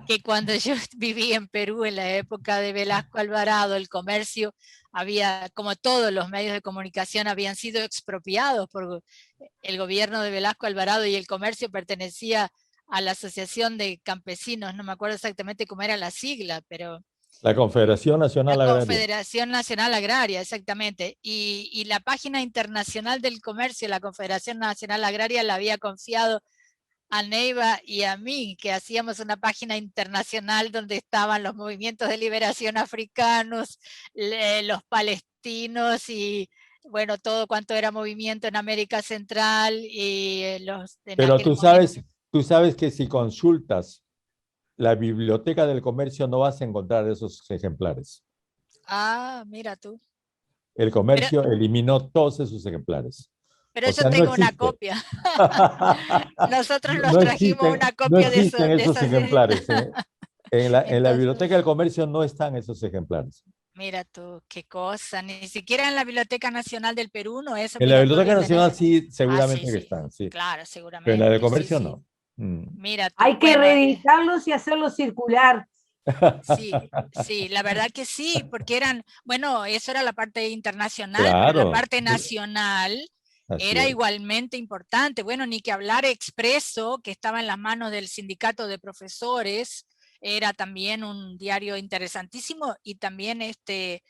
que cuando yo viví en Perú en la época de Velasco Alvarado, el comercio había, como todos los medios de comunicación, habían sido expropiados por el gobierno de Velasco Alvarado y el comercio pertenecía a la Asociación de Campesinos, no me acuerdo exactamente cómo era la sigla, pero... La Confederación Nacional Agraria. La Confederación Nacional Agraria, exactamente. Y la página internacional del comercio, la Confederación Nacional Agraria, la había confiado a Neiva y a mí, que hacíamos una página internacional donde estaban los movimientos de liberación africanos, los palestinos y, bueno, todo cuanto era movimiento en América Central y los... Pero tú sabes que si consultas la Biblioteca del Comercio no vas a encontrar esos ejemplares. Ah, mira tú. El comercio eliminó todos esos ejemplares. Pero yo tengo una copia. Nosotros nos trajimos una copia de esos ejemplares. En la Biblioteca del Comercio no están esos ejemplares. Mira tú, qué cosa. Ni siquiera en la Biblioteca Nacional del Perú, ¿no? Eso, en la Biblioteca Nacional sí, seguramente que están. Sí. Claro, seguramente. Pero en la del Comercio no. Mira tú, hay que reeditarlos y hacerlos circular. Sí, la verdad que sí, porque eran, bueno, eso era la parte internacional, claro, pero la parte nacional era igualmente importante. Bueno, ni que hablar Expreso, que estaba en las manos del sindicato de profesores, era también un diario interesantísimo, y también que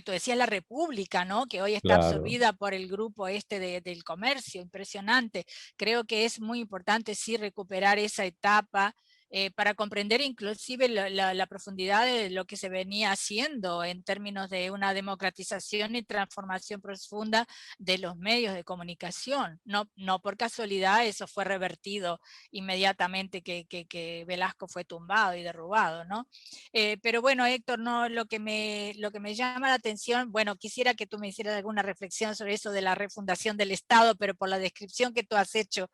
tú decías, La República, ¿no? Que hoy está absorbida por el grupo del comercio, impresionante. Creo que es muy importante sí recuperar esa etapa para comprender inclusive la profundidad de lo que se venía haciendo en términos de una democratización y transformación profunda de los medios de comunicación. No por casualidad eso fue revertido inmediatamente que Velasco fue tumbado y derrubado, ¿no? Pero bueno, Héctor, no, lo que me llama la atención, bueno, quisiera que tú me hicieras alguna reflexión sobre eso de la refundación del Estado, pero por la descripción que tú has hecho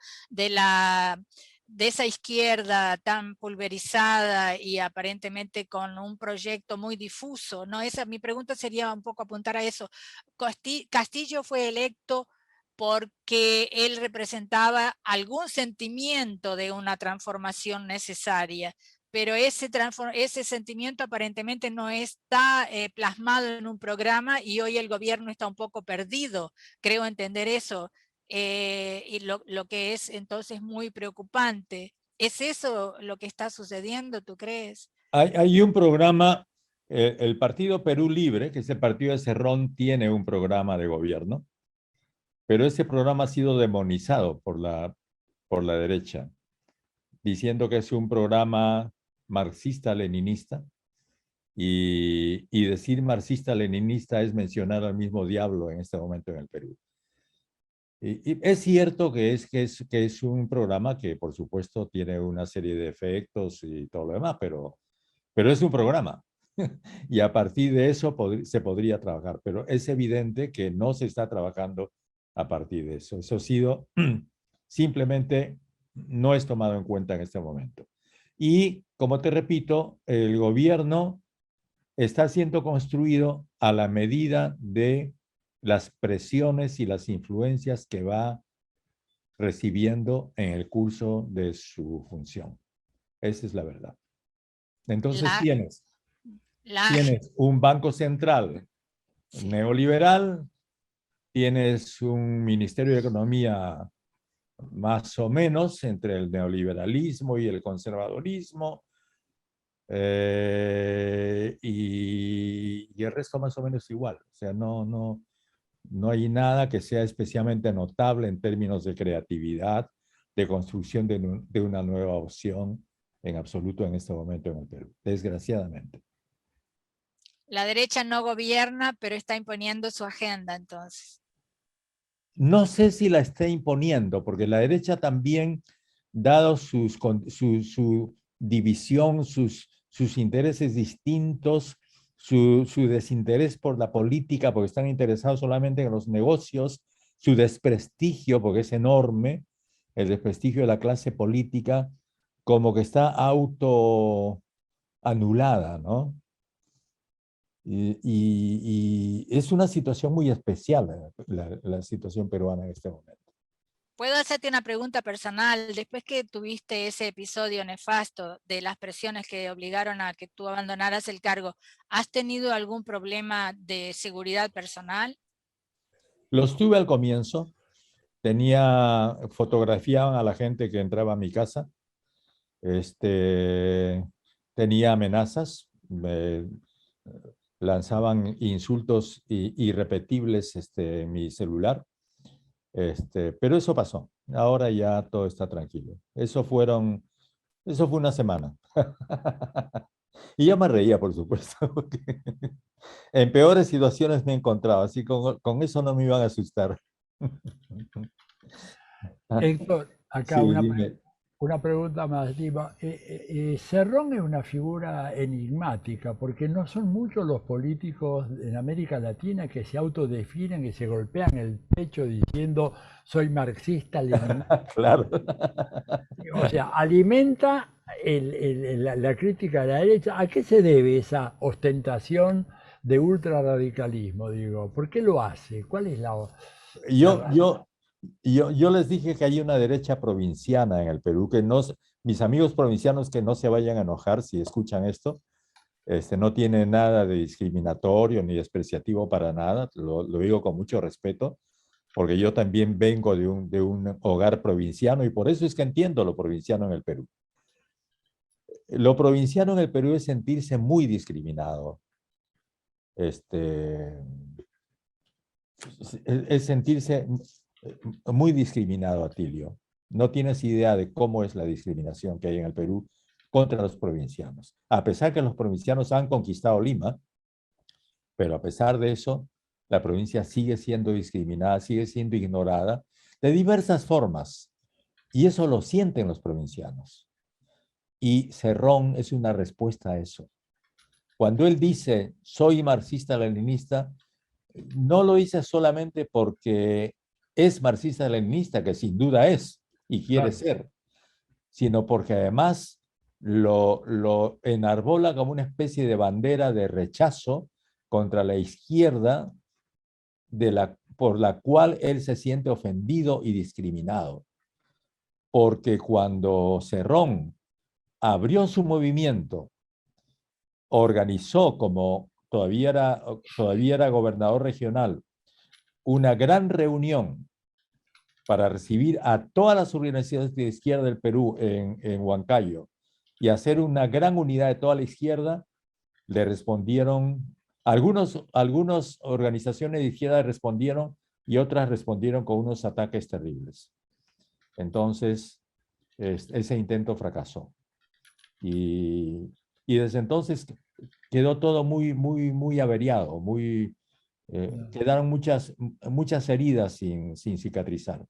de esa izquierda tan pulverizada y aparentemente con un proyecto muy difuso, ¿no? Mi pregunta sería un poco apuntar a eso. Castillo fue electo porque él representaba algún sentimiento de una transformación necesaria, pero ese sentimiento aparentemente no está plasmado en un programa, y hoy el gobierno está un poco perdido, creo entender eso. Y lo que es entonces muy preocupante. ¿Es eso lo que está sucediendo, tú crees? Hay un programa, el Partido Perú Libre, que es el partido de Cerrón, tiene un programa de gobierno, pero ese programa ha sido demonizado por por la derecha, diciendo que es un programa marxista-leninista, y decir marxista-leninista es mencionar al mismo diablo en este momento en el Perú. Y es cierto que es un programa que, por supuesto, tiene una serie de efectos y todo lo demás, pero es un programa. Y a partir de eso se podría trabajar, pero es evidente que no se está trabajando a partir de eso. Eso ha sido simplemente no es tomado en cuenta en este momento. Y, como te repito, el gobierno está siendo construido a la medida de las presiones y las influencias que va recibiendo en el curso de su función. Esa es la verdad. Entonces tienes un banco central neoliberal, tienes un Ministerio de Economía más o menos entre el neoliberalismo y el conservadorismo, y el resto más o menos igual. O sea, no hay nada que sea especialmente notable en términos de creatividad, de construcción de una nueva opción en absoluto en este momento en el Perú, desgraciadamente. La derecha no gobierna, pero está imponiendo su agenda, entonces. No sé si la está imponiendo, porque la derecha también, dado su división, sus intereses distintos, su desinterés por la política, porque están interesados solamente en los negocios, su desprestigio, porque es enorme, el desprestigio de la clase política, como que está autoanulada, ¿no? Y es una situación muy especial la situación peruana en este momento. Puedo hacerte una pregunta personal. Después que tuviste ese episodio nefasto de las presiones que obligaron a que tú abandonaras el cargo, ¿has tenido algún problema de seguridad personal? Los tuve al comienzo. Fotografiaban a la gente que entraba a mi casa. Tenía amenazas. Lanzaban insultos irrepetibles en mi celular. Pero eso pasó. Ahora ya todo está tranquilo. Eso fue una semana. Y yo me reía, por supuesto, porque en peores situaciones me he encontrado, así con eso no me iban a asustar. Héctor, acá Sí, dime. una pregunta más, Diva. Cerrón es una figura enigmática porque no son muchos los políticos en América Latina que se autodefinen, que se golpean el pecho diciendo soy marxista, leninista. Claro. O sea, alimenta la crítica de la derecha. ¿A qué se debe esa ostentación de ultrarradicalismo? Digo, ¿por qué lo hace? ¿Cuál es la Yo les dije que hay una derecha provinciana en el Perú, mis amigos provincianos que no se vayan a enojar si escuchan esto, no tiene nada de discriminatorio ni despreciativo para nada, lo digo con mucho respeto, porque yo también vengo de un hogar provinciano y por eso es que entiendo lo provinciano en el Perú. Lo provinciano en el Perú es sentirse muy discriminado. Es sentirse muy discriminado, Atilio. No tienes idea de cómo es la discriminación que hay en el Perú contra los provincianos. A pesar que los provincianos han conquistado Lima, pero a pesar de eso, la provincia sigue siendo discriminada, sigue siendo ignorada de diversas formas. Y eso lo sienten los provincianos. Y Cerrón es una respuesta a eso. Cuando él dice, soy marxista-leninista, no lo dice solamente porque es marxista-leninista, que sin duda es y quiere ser, sino porque además lo enarbola como una especie de bandera de rechazo contra la izquierda por la cual él se siente ofendido y discriminado. Porque cuando Cerrón abrió su movimiento, organizó, como todavía era gobernador regional, una gran reunión para recibir a todas las organizaciones de izquierda del Perú en Huancayo y hacer una gran unidad de toda la izquierda, le respondieron, algunas organizaciones de izquierda respondieron y otras respondieron con unos ataques terribles. Entonces, ese intento fracasó. Y desde entonces quedó todo muy averiado, quedaron muchas heridas sin cicatrizar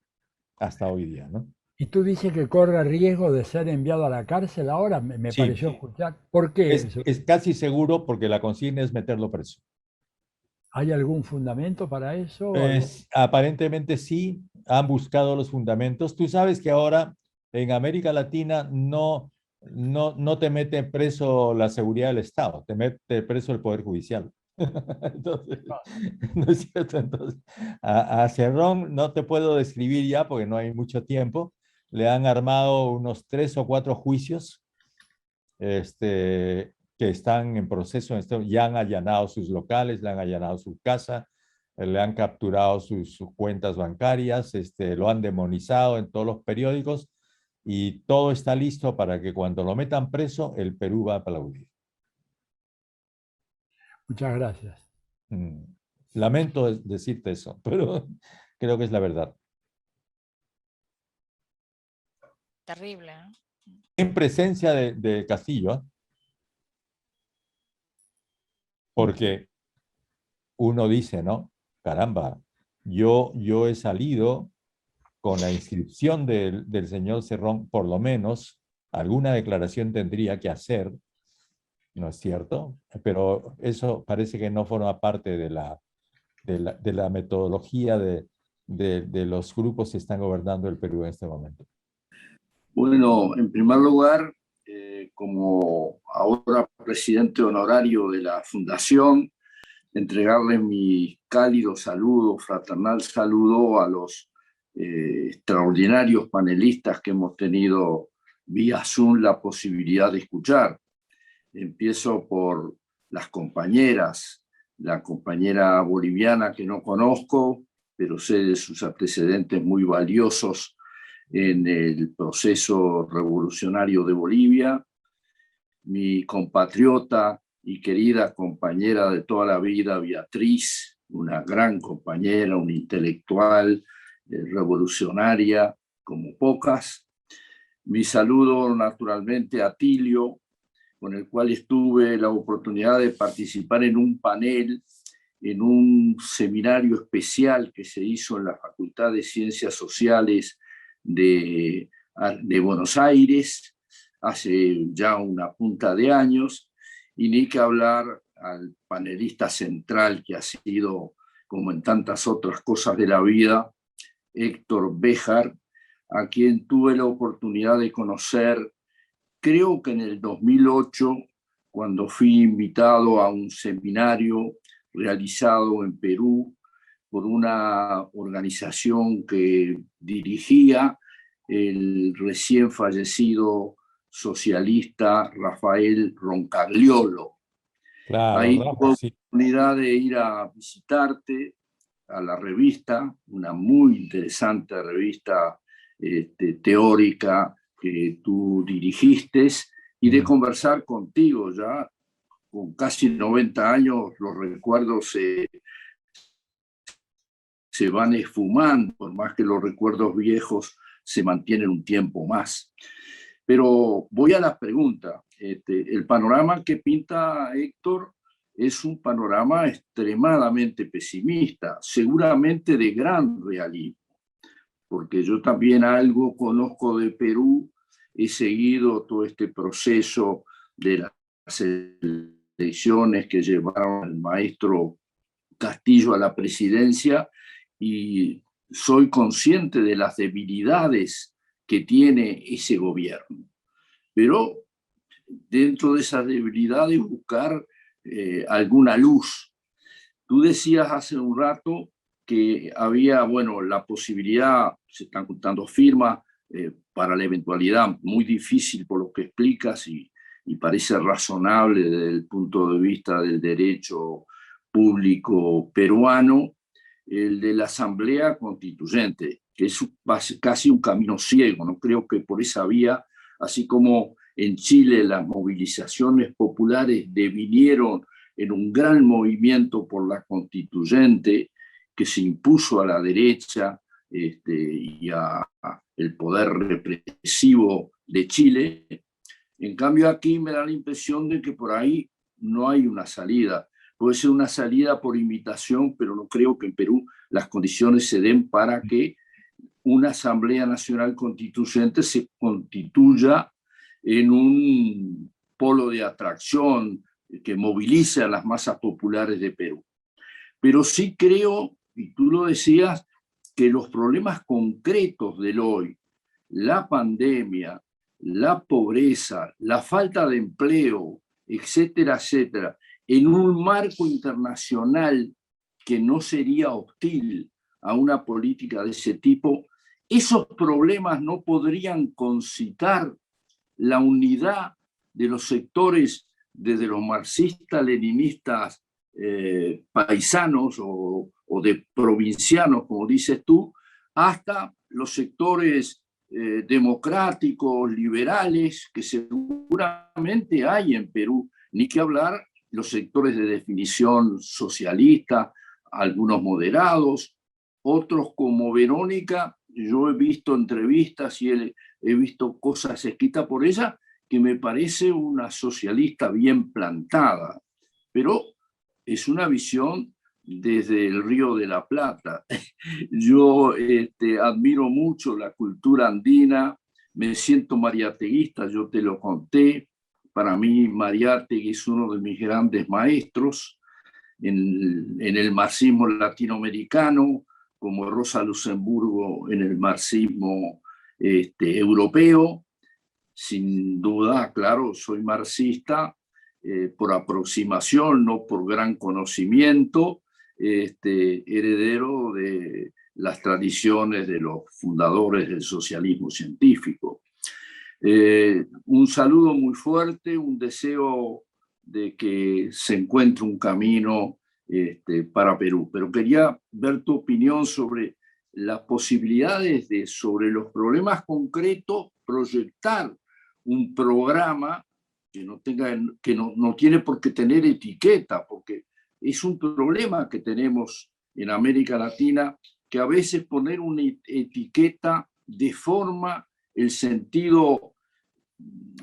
hasta hoy día, ¿no? Y tú dices que corre riesgo de ser enviado a la cárcel ahora, me Sí. pareció escuchar. ¿Por qué eso? Es casi seguro porque la consigna es meterlo preso. ¿Hay algún fundamento para eso? Aparentemente sí, han buscado los fundamentos. Tú sabes que ahora en América Latina no te mete preso la seguridad del Estado, te mete preso el Poder Judicial. Entonces, ¿no es cierto? Entonces, a Cerrón no te puedo describir ya porque no hay mucho tiempo. Le han armado unos 3 o 4 juicios que están en proceso, ya han allanado sus locales, le han allanado su casa, le han capturado sus cuentas bancarias, lo han demonizado en todos los periódicos y todo está listo para que cuando lo metan preso, el Perú va a aplaudir. Muchas gracias. Lamento decirte eso, pero creo que es la verdad. Terrible, ¿no? En presencia de Castillo, ¿eh? Porque uno dice, ¿no? Caramba, yo he salido con la inscripción del señor Cerrón, por lo menos alguna declaración tendría que hacer, ¿no es cierto? Pero eso parece que no forma parte de la metodología de los grupos que están gobernando el Perú en este momento. Bueno, en primer lugar, como ahora presidente honorario de la Fundación, entregarle mi cálido saludo, fraternal saludo a los extraordinarios panelistas que hemos tenido vía Zoom la posibilidad de escuchar. Empiezo por las compañeras, la compañera boliviana que no conozco, pero sé de sus antecedentes muy valiosos en el proceso revolucionario de Bolivia, mi compatriota y querida compañera de toda la vida, Beatriz, una gran compañera, una intelectual, revolucionaria como pocas. Mi saludo naturalmente a Tilio, con el cual tuve la oportunidad de participar en un panel, en un seminario especial que se hizo en la Facultad de Ciencias Sociales de Buenos Aires, hace ya una punta de años, y ni que hablar al panelista central que ha sido, como en tantas otras cosas de la vida, Héctor Béjar, a quien tuve la oportunidad de conocer, creo que en el 2008, cuando fui invitado a un seminario realizado en Perú por una organización que dirigía el recién fallecido socialista Rafael Roncagliolo. Claro, ahí tuve la sí. oportunidad de ir a visitarte a la revista, una muy interesante revista teórica que tú dirigiste, y de conversar contigo. Ya con casi 90 años los recuerdos se van esfumando, por más que los recuerdos viejos se mantienen un tiempo más. Pero voy a la pregunta. El panorama que pinta Héctor es un panorama extremadamente pesimista, seguramente de gran realismo, porque yo también algo conozco de Perú, he seguido todo este proceso de las elecciones que llevaron al maestro Castillo a la presidencia, y soy consciente de las debilidades que tiene ese gobierno. Pero dentro de esas debilidades buscar alguna luz. Tú decías hace un rato que había, bueno, la posibilidad, se están juntando firmas para la eventualidad, muy difícil por lo que explicas y parece razonable desde el punto de vista del derecho público peruano, el de la Asamblea Constituyente, que es casi un camino ciego. No creo que por esa vía, así como en Chile las movilizaciones populares devinieron en un gran movimiento por la Constituyente que se impuso a la derecha y a el poder represivo de Chile. En cambio aquí me da la impresión de que por ahí no hay una salida. Puede ser una salida por imitación, pero no creo que en Perú las condiciones se den para que una Asamblea Nacional Constituyente se constituya en un polo de atracción que movilice a las masas populares de Perú. Pero sí creo, y tú lo decías, que los problemas concretos del hoy, la pandemia, la pobreza, la falta de empleo, etcétera, etcétera, en un marco internacional que no sería hostil a una política de ese tipo, esos problemas no podrían concitar la unidad de los sectores, desde los marxistas, leninistas, paisanos o de provincianos, como dices tú, hasta los sectores democráticos, liberales, que seguramente hay en Perú, ni que hablar los sectores de definición socialista, algunos moderados, otros como Verónica. Yo he visto entrevistas y he visto cosas escritas por ella que me parece una socialista bien plantada, pero es una visión desde el Río de la Plata. Yo admiro mucho la cultura andina, me siento mariateguista, yo te lo conté. Para mí Mariátegui es uno de mis grandes maestros en el marxismo latinoamericano, como Rosa Luxemburgo en el marxismo europeo. Sin duda, claro, soy marxista por aproximación, no por gran conocimiento, heredero de las tradiciones de los fundadores del socialismo científico. Un saludo muy fuerte, un deseo de que se encuentre un camino para Perú. Pero quería ver tu opinión sobre las posibilidades de, sobre los problemas concretos, proyectar un programa que no tiene por qué tener etiqueta, porque es un problema que tenemos en América Latina, que a veces poner una etiqueta deforma el sentido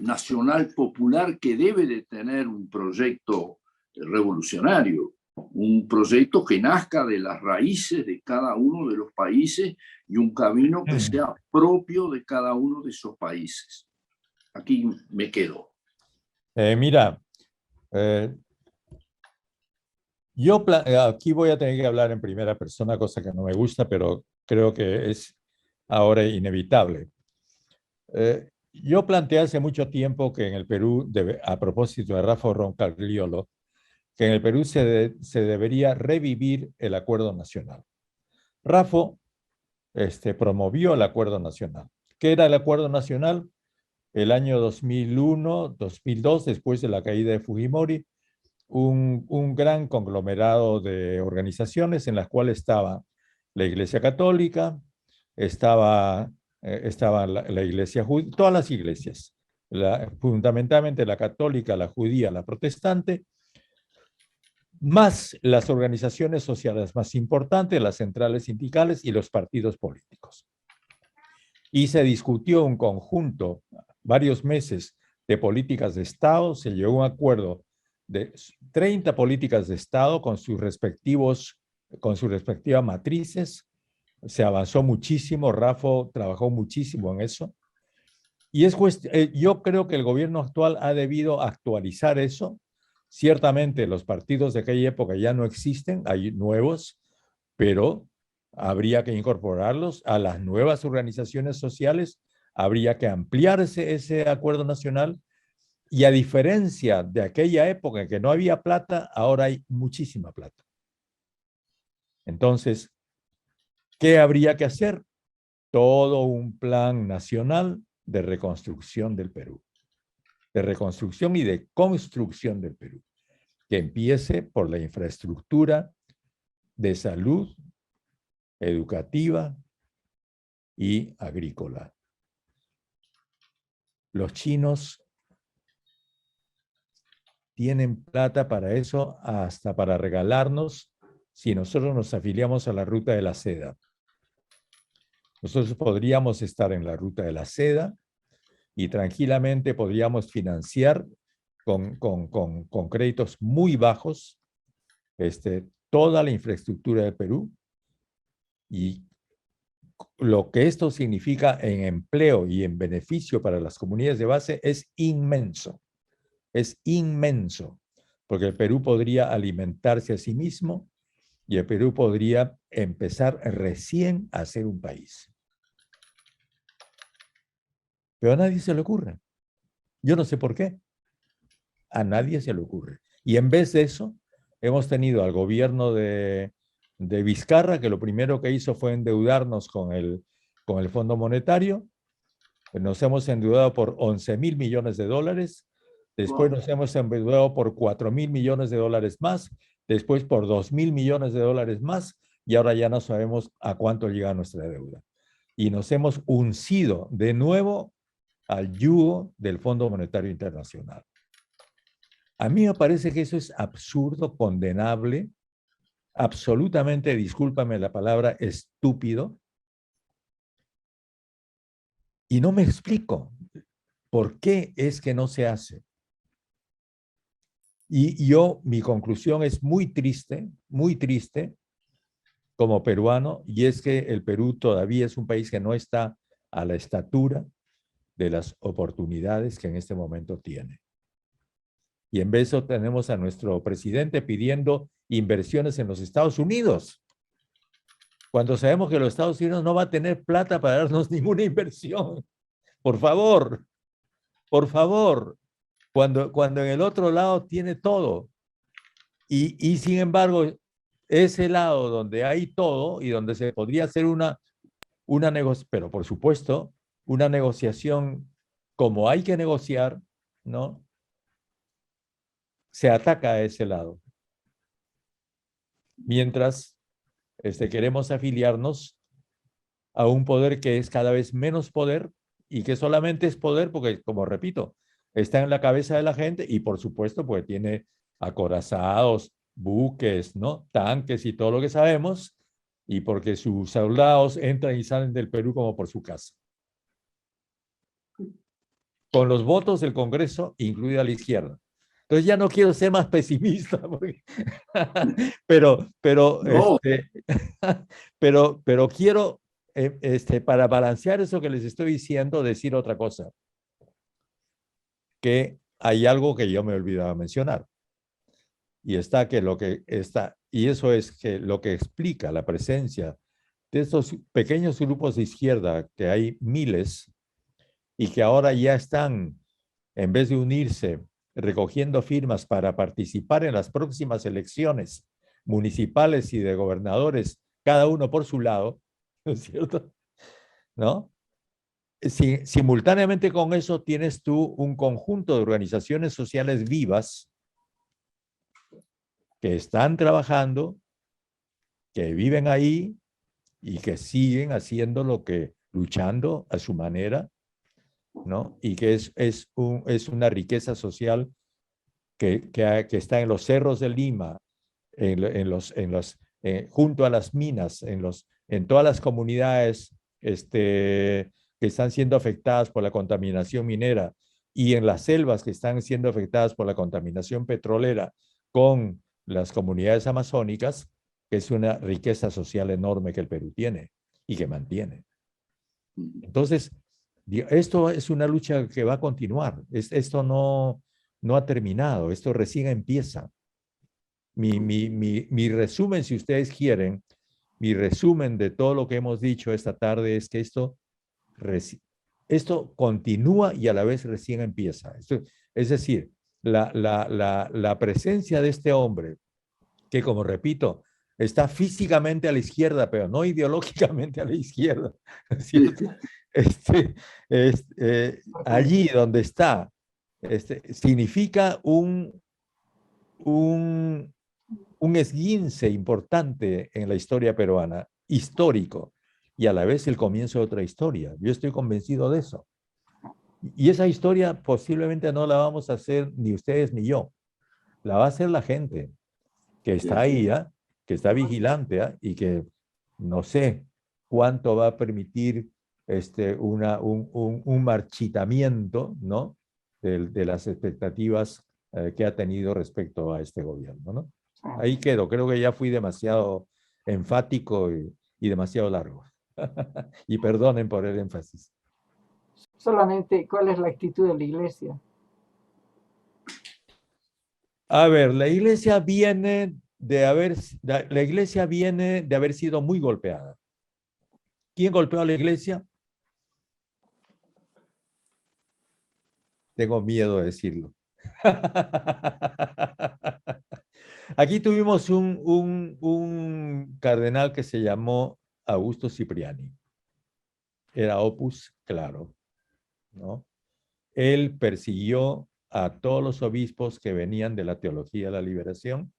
nacional popular que debe de tener un proyecto revolucionario, un proyecto que nazca de las raíces de cada uno de los países y un camino que sea propio de cada uno de esos países. Aquí me quedo. Mira, yo aquí voy a tener que hablar en primera persona, cosa que no me gusta, pero creo que es ahora inevitable. Yo planteé hace mucho tiempo que en el Perú, a propósito de Rafa Roncagliolo, que en el Perú se debería revivir el acuerdo nacional. Rafa promovió el acuerdo nacional. ¿Qué era el acuerdo nacional? El año 2001, 2002, después de la caída de Fujimori, un gran conglomerado de organizaciones en las cuales estaba la Iglesia Católica, estaba la Iglesia Judía, todas las iglesias, fundamentalmente la católica, la judía, la protestante, más las organizaciones sociales más importantes, las centrales sindicales y los partidos políticos. Y se discutió un conjunto, varios meses, de políticas de Estado, se llegó a un acuerdo de 30 políticas de Estado con sus respectivas matrices. Se avanzó muchísimo, Rafa trabajó muchísimo en eso. Y yo creo que el gobierno actual ha debido actualizar eso. Ciertamente los partidos de aquella época ya no existen, hay nuevos, pero habría que incorporarlos a las nuevas organizaciones sociales, habría que ampliarse ese acuerdo nacional y a diferencia de aquella época en que no había plata, ahora hay muchísima plata. Entonces, ¿qué habría que hacer? Todo un plan nacional de reconstrucción del Perú. De reconstrucción y de construcción del Perú, que empiece por la infraestructura de salud, educativa y agrícola. Los chinos tienen plata para eso, hasta para regalarnos si nosotros nos afiliamos a la ruta de la seda. Nosotros podríamos estar en la ruta de la seda y tranquilamente podríamos financiar con créditos muy bajos toda la infraestructura de Perú, y lo que esto significa en empleo y en beneficio para las comunidades de base es inmenso, porque el Perú podría alimentarse a sí mismo y el Perú podría empezar recién a ser un país. Pero a nadie se le ocurre. Yo no sé por qué. A nadie se le ocurre. Y en vez de eso, hemos tenido al gobierno de Vizcarra, que lo primero que hizo fue endeudarnos con el Fondo Monetario. Nos hemos endeudado por 11.000 millones de dólares. Después nos hemos endeudado por 4.000 millones de dólares más. Después por 2.000 millones de dólares más. Y ahora ya no sabemos a cuánto llega nuestra deuda. Y nos hemos uncido de nuevo al yugo del Fondo Monetario Internacional. A mí me parece que eso es absurdo, condenable, absolutamente, discúlpame la palabra, estúpido. Y no me explico por qué es que no se hace. Y mi conclusión es muy triste como peruano, y es que el Perú todavía es un país que no está a la estatura de las oportunidades que en este momento tiene. Y en vez de eso tenemos a nuestro presidente pidiendo inversiones en los Estados Unidos, cuando sabemos que los Estados Unidos no va a tener plata para darnos ninguna inversión. Por favor, cuando en el otro lado tiene todo. Y sin embargo, ese lado donde hay todo y donde se podría hacer una negociación, pero por supuesto, una negociación como hay que negociar, ¿no? Se ataca a ese lado. Mientras queremos afiliarnos a un poder que es cada vez menos poder y que solamente es poder porque, como repito, está en la cabeza de la gente y por supuesto porque tiene acorazados, buques, ¿no? Tanques y todo lo que sabemos, y porque sus soldados entran y salen del Perú como por su casa. Con los votos del Congreso, incluida la izquierda. Entonces ya no quiero ser más pesimista, porque pero quiero, para balancear eso que les estoy diciendo, decir otra cosa. Que hay algo que yo me olvidaba mencionar. Y eso es que lo que explica la presencia de estos pequeños grupos de izquierda, que hay miles, y que ahora ya están, en vez de unirse, recogiendo firmas para participar en las próximas elecciones municipales y de gobernadores, cada uno por su lado, ¿no es cierto? ¿No? Simultáneamente con eso tienes tú un conjunto de organizaciones sociales vivas que están trabajando, que viven ahí y que siguen haciendo luchando a su manera, ¿no? Y que es una riqueza social que está en los cerros de Lima, junto a las minas, en todas las comunidades que están siendo afectadas por la contaminación minera, y en las selvas que están siendo afectadas por la contaminación petrolera, con las comunidades amazónicas, que es una riqueza social enorme que el Perú tiene y que mantiene. Entonces, esto es una lucha que va a continuar. Esto no ha terminado, esto recién empieza. Mi resumen, si ustedes quieren, mi resumen de todo lo que hemos dicho esta tarde es que esto continúa y a la vez recién empieza. Es decir, la presencia de este hombre, que como repito, está físicamente a la izquierda, pero no ideológicamente a la izquierda, ¿cierto? Allí donde está, significa un esguince importante en la historia peruana, histórico, y a la vez el comienzo de otra historia. Yo estoy convencido de eso. Y esa historia posiblemente no la vamos a hacer ni ustedes ni yo. La va a hacer la gente que está ahí, que está vigilante, y que, no sé, cuánto va a permitir un marchitamiento, ¿no?, de las expectativas que ha tenido respecto a este gobierno, ¿no? Ahí quedo, creo que ya fui demasiado enfático y demasiado largo. Y perdonen por el énfasis. Solamente, ¿cuál es la actitud de la Iglesia? A ver, la iglesia viene de haber sido muy golpeada. ¿Quién golpeó a la iglesia? Tengo miedo de decirlo. Aquí tuvimos un cardenal que se llamó Augusto Cipriani. Era opus claro, ¿no? Él persiguió a todos los obispos que venían de la teología de la liberación,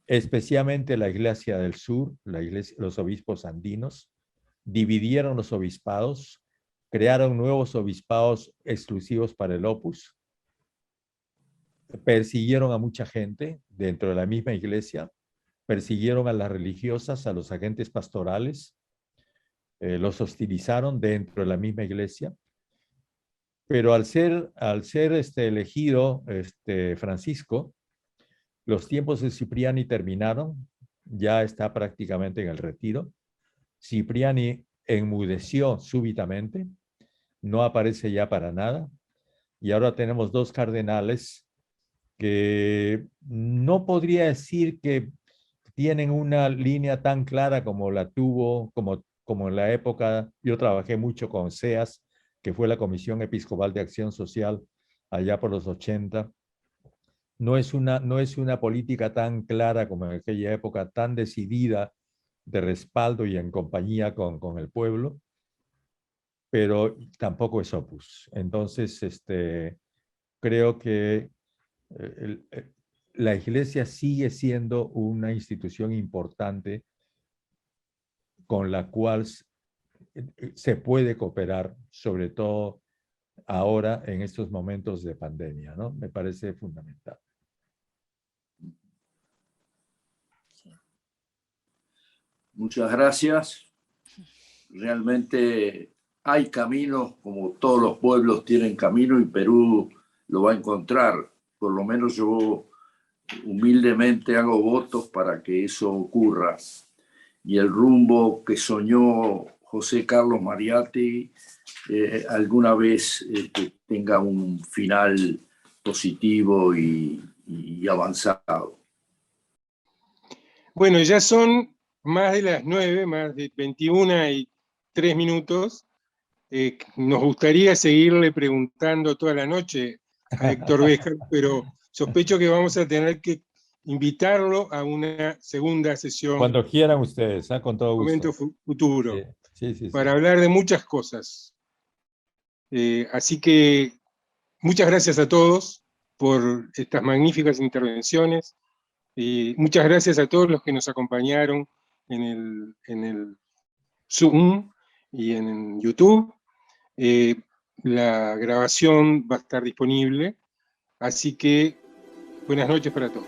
especialmente la Iglesia del Sur, los obispos andinos, dividieron los obispados, crearon nuevos obispados exclusivos para el opus, persiguieron a mucha gente dentro de la misma iglesia, persiguieron a las religiosas, a los agentes pastorales, los hostilizaron dentro de la misma iglesia, pero al ser elegido Francisco, los tiempos de Cipriani terminaron, ya está prácticamente en el retiro. Cipriani enmudeció súbitamente, no aparece ya para nada, y ahora tenemos dos cardenales que no podría decir que tienen una línea tan clara como la tuvo, como en la época, yo trabajé mucho con CEAS, que fue la Comisión Episcopal de Acción Social, allá por los 80. No es una política tan clara como en aquella época, tan decidida de respaldo y en compañía con el pueblo, pero tampoco es opus. Entonces, creo que la iglesia sigue siendo una institución importante con la cual se puede cooperar, sobre todo ahora en estos momentos de pandemia, ¿no? Me parece fundamental. Muchas gracias. Realmente hay caminos, como todos los pueblos tienen camino, y Perú lo va a encontrar. Por lo menos yo humildemente hago votos para que eso ocurra. Y el rumbo que soñó José Carlos Mariátegui alguna vez tenga un final positivo y avanzado. Bueno, ya son más de las 9, más de 21:03. Nos gustaría seguirle preguntando toda la noche a Héctor Béjar, pero sospecho que vamos a tener que invitarlo a una segunda sesión. Cuando quieran ustedes, con todo gusto. Momento futuro, sí. para hablar de muchas cosas. Así que muchas gracias a todos por estas magníficas intervenciones. Muchas gracias a todos los que nos acompañaron en el Zoom y en YouTube. La grabación va a estar disponible, así que buenas noches para todos.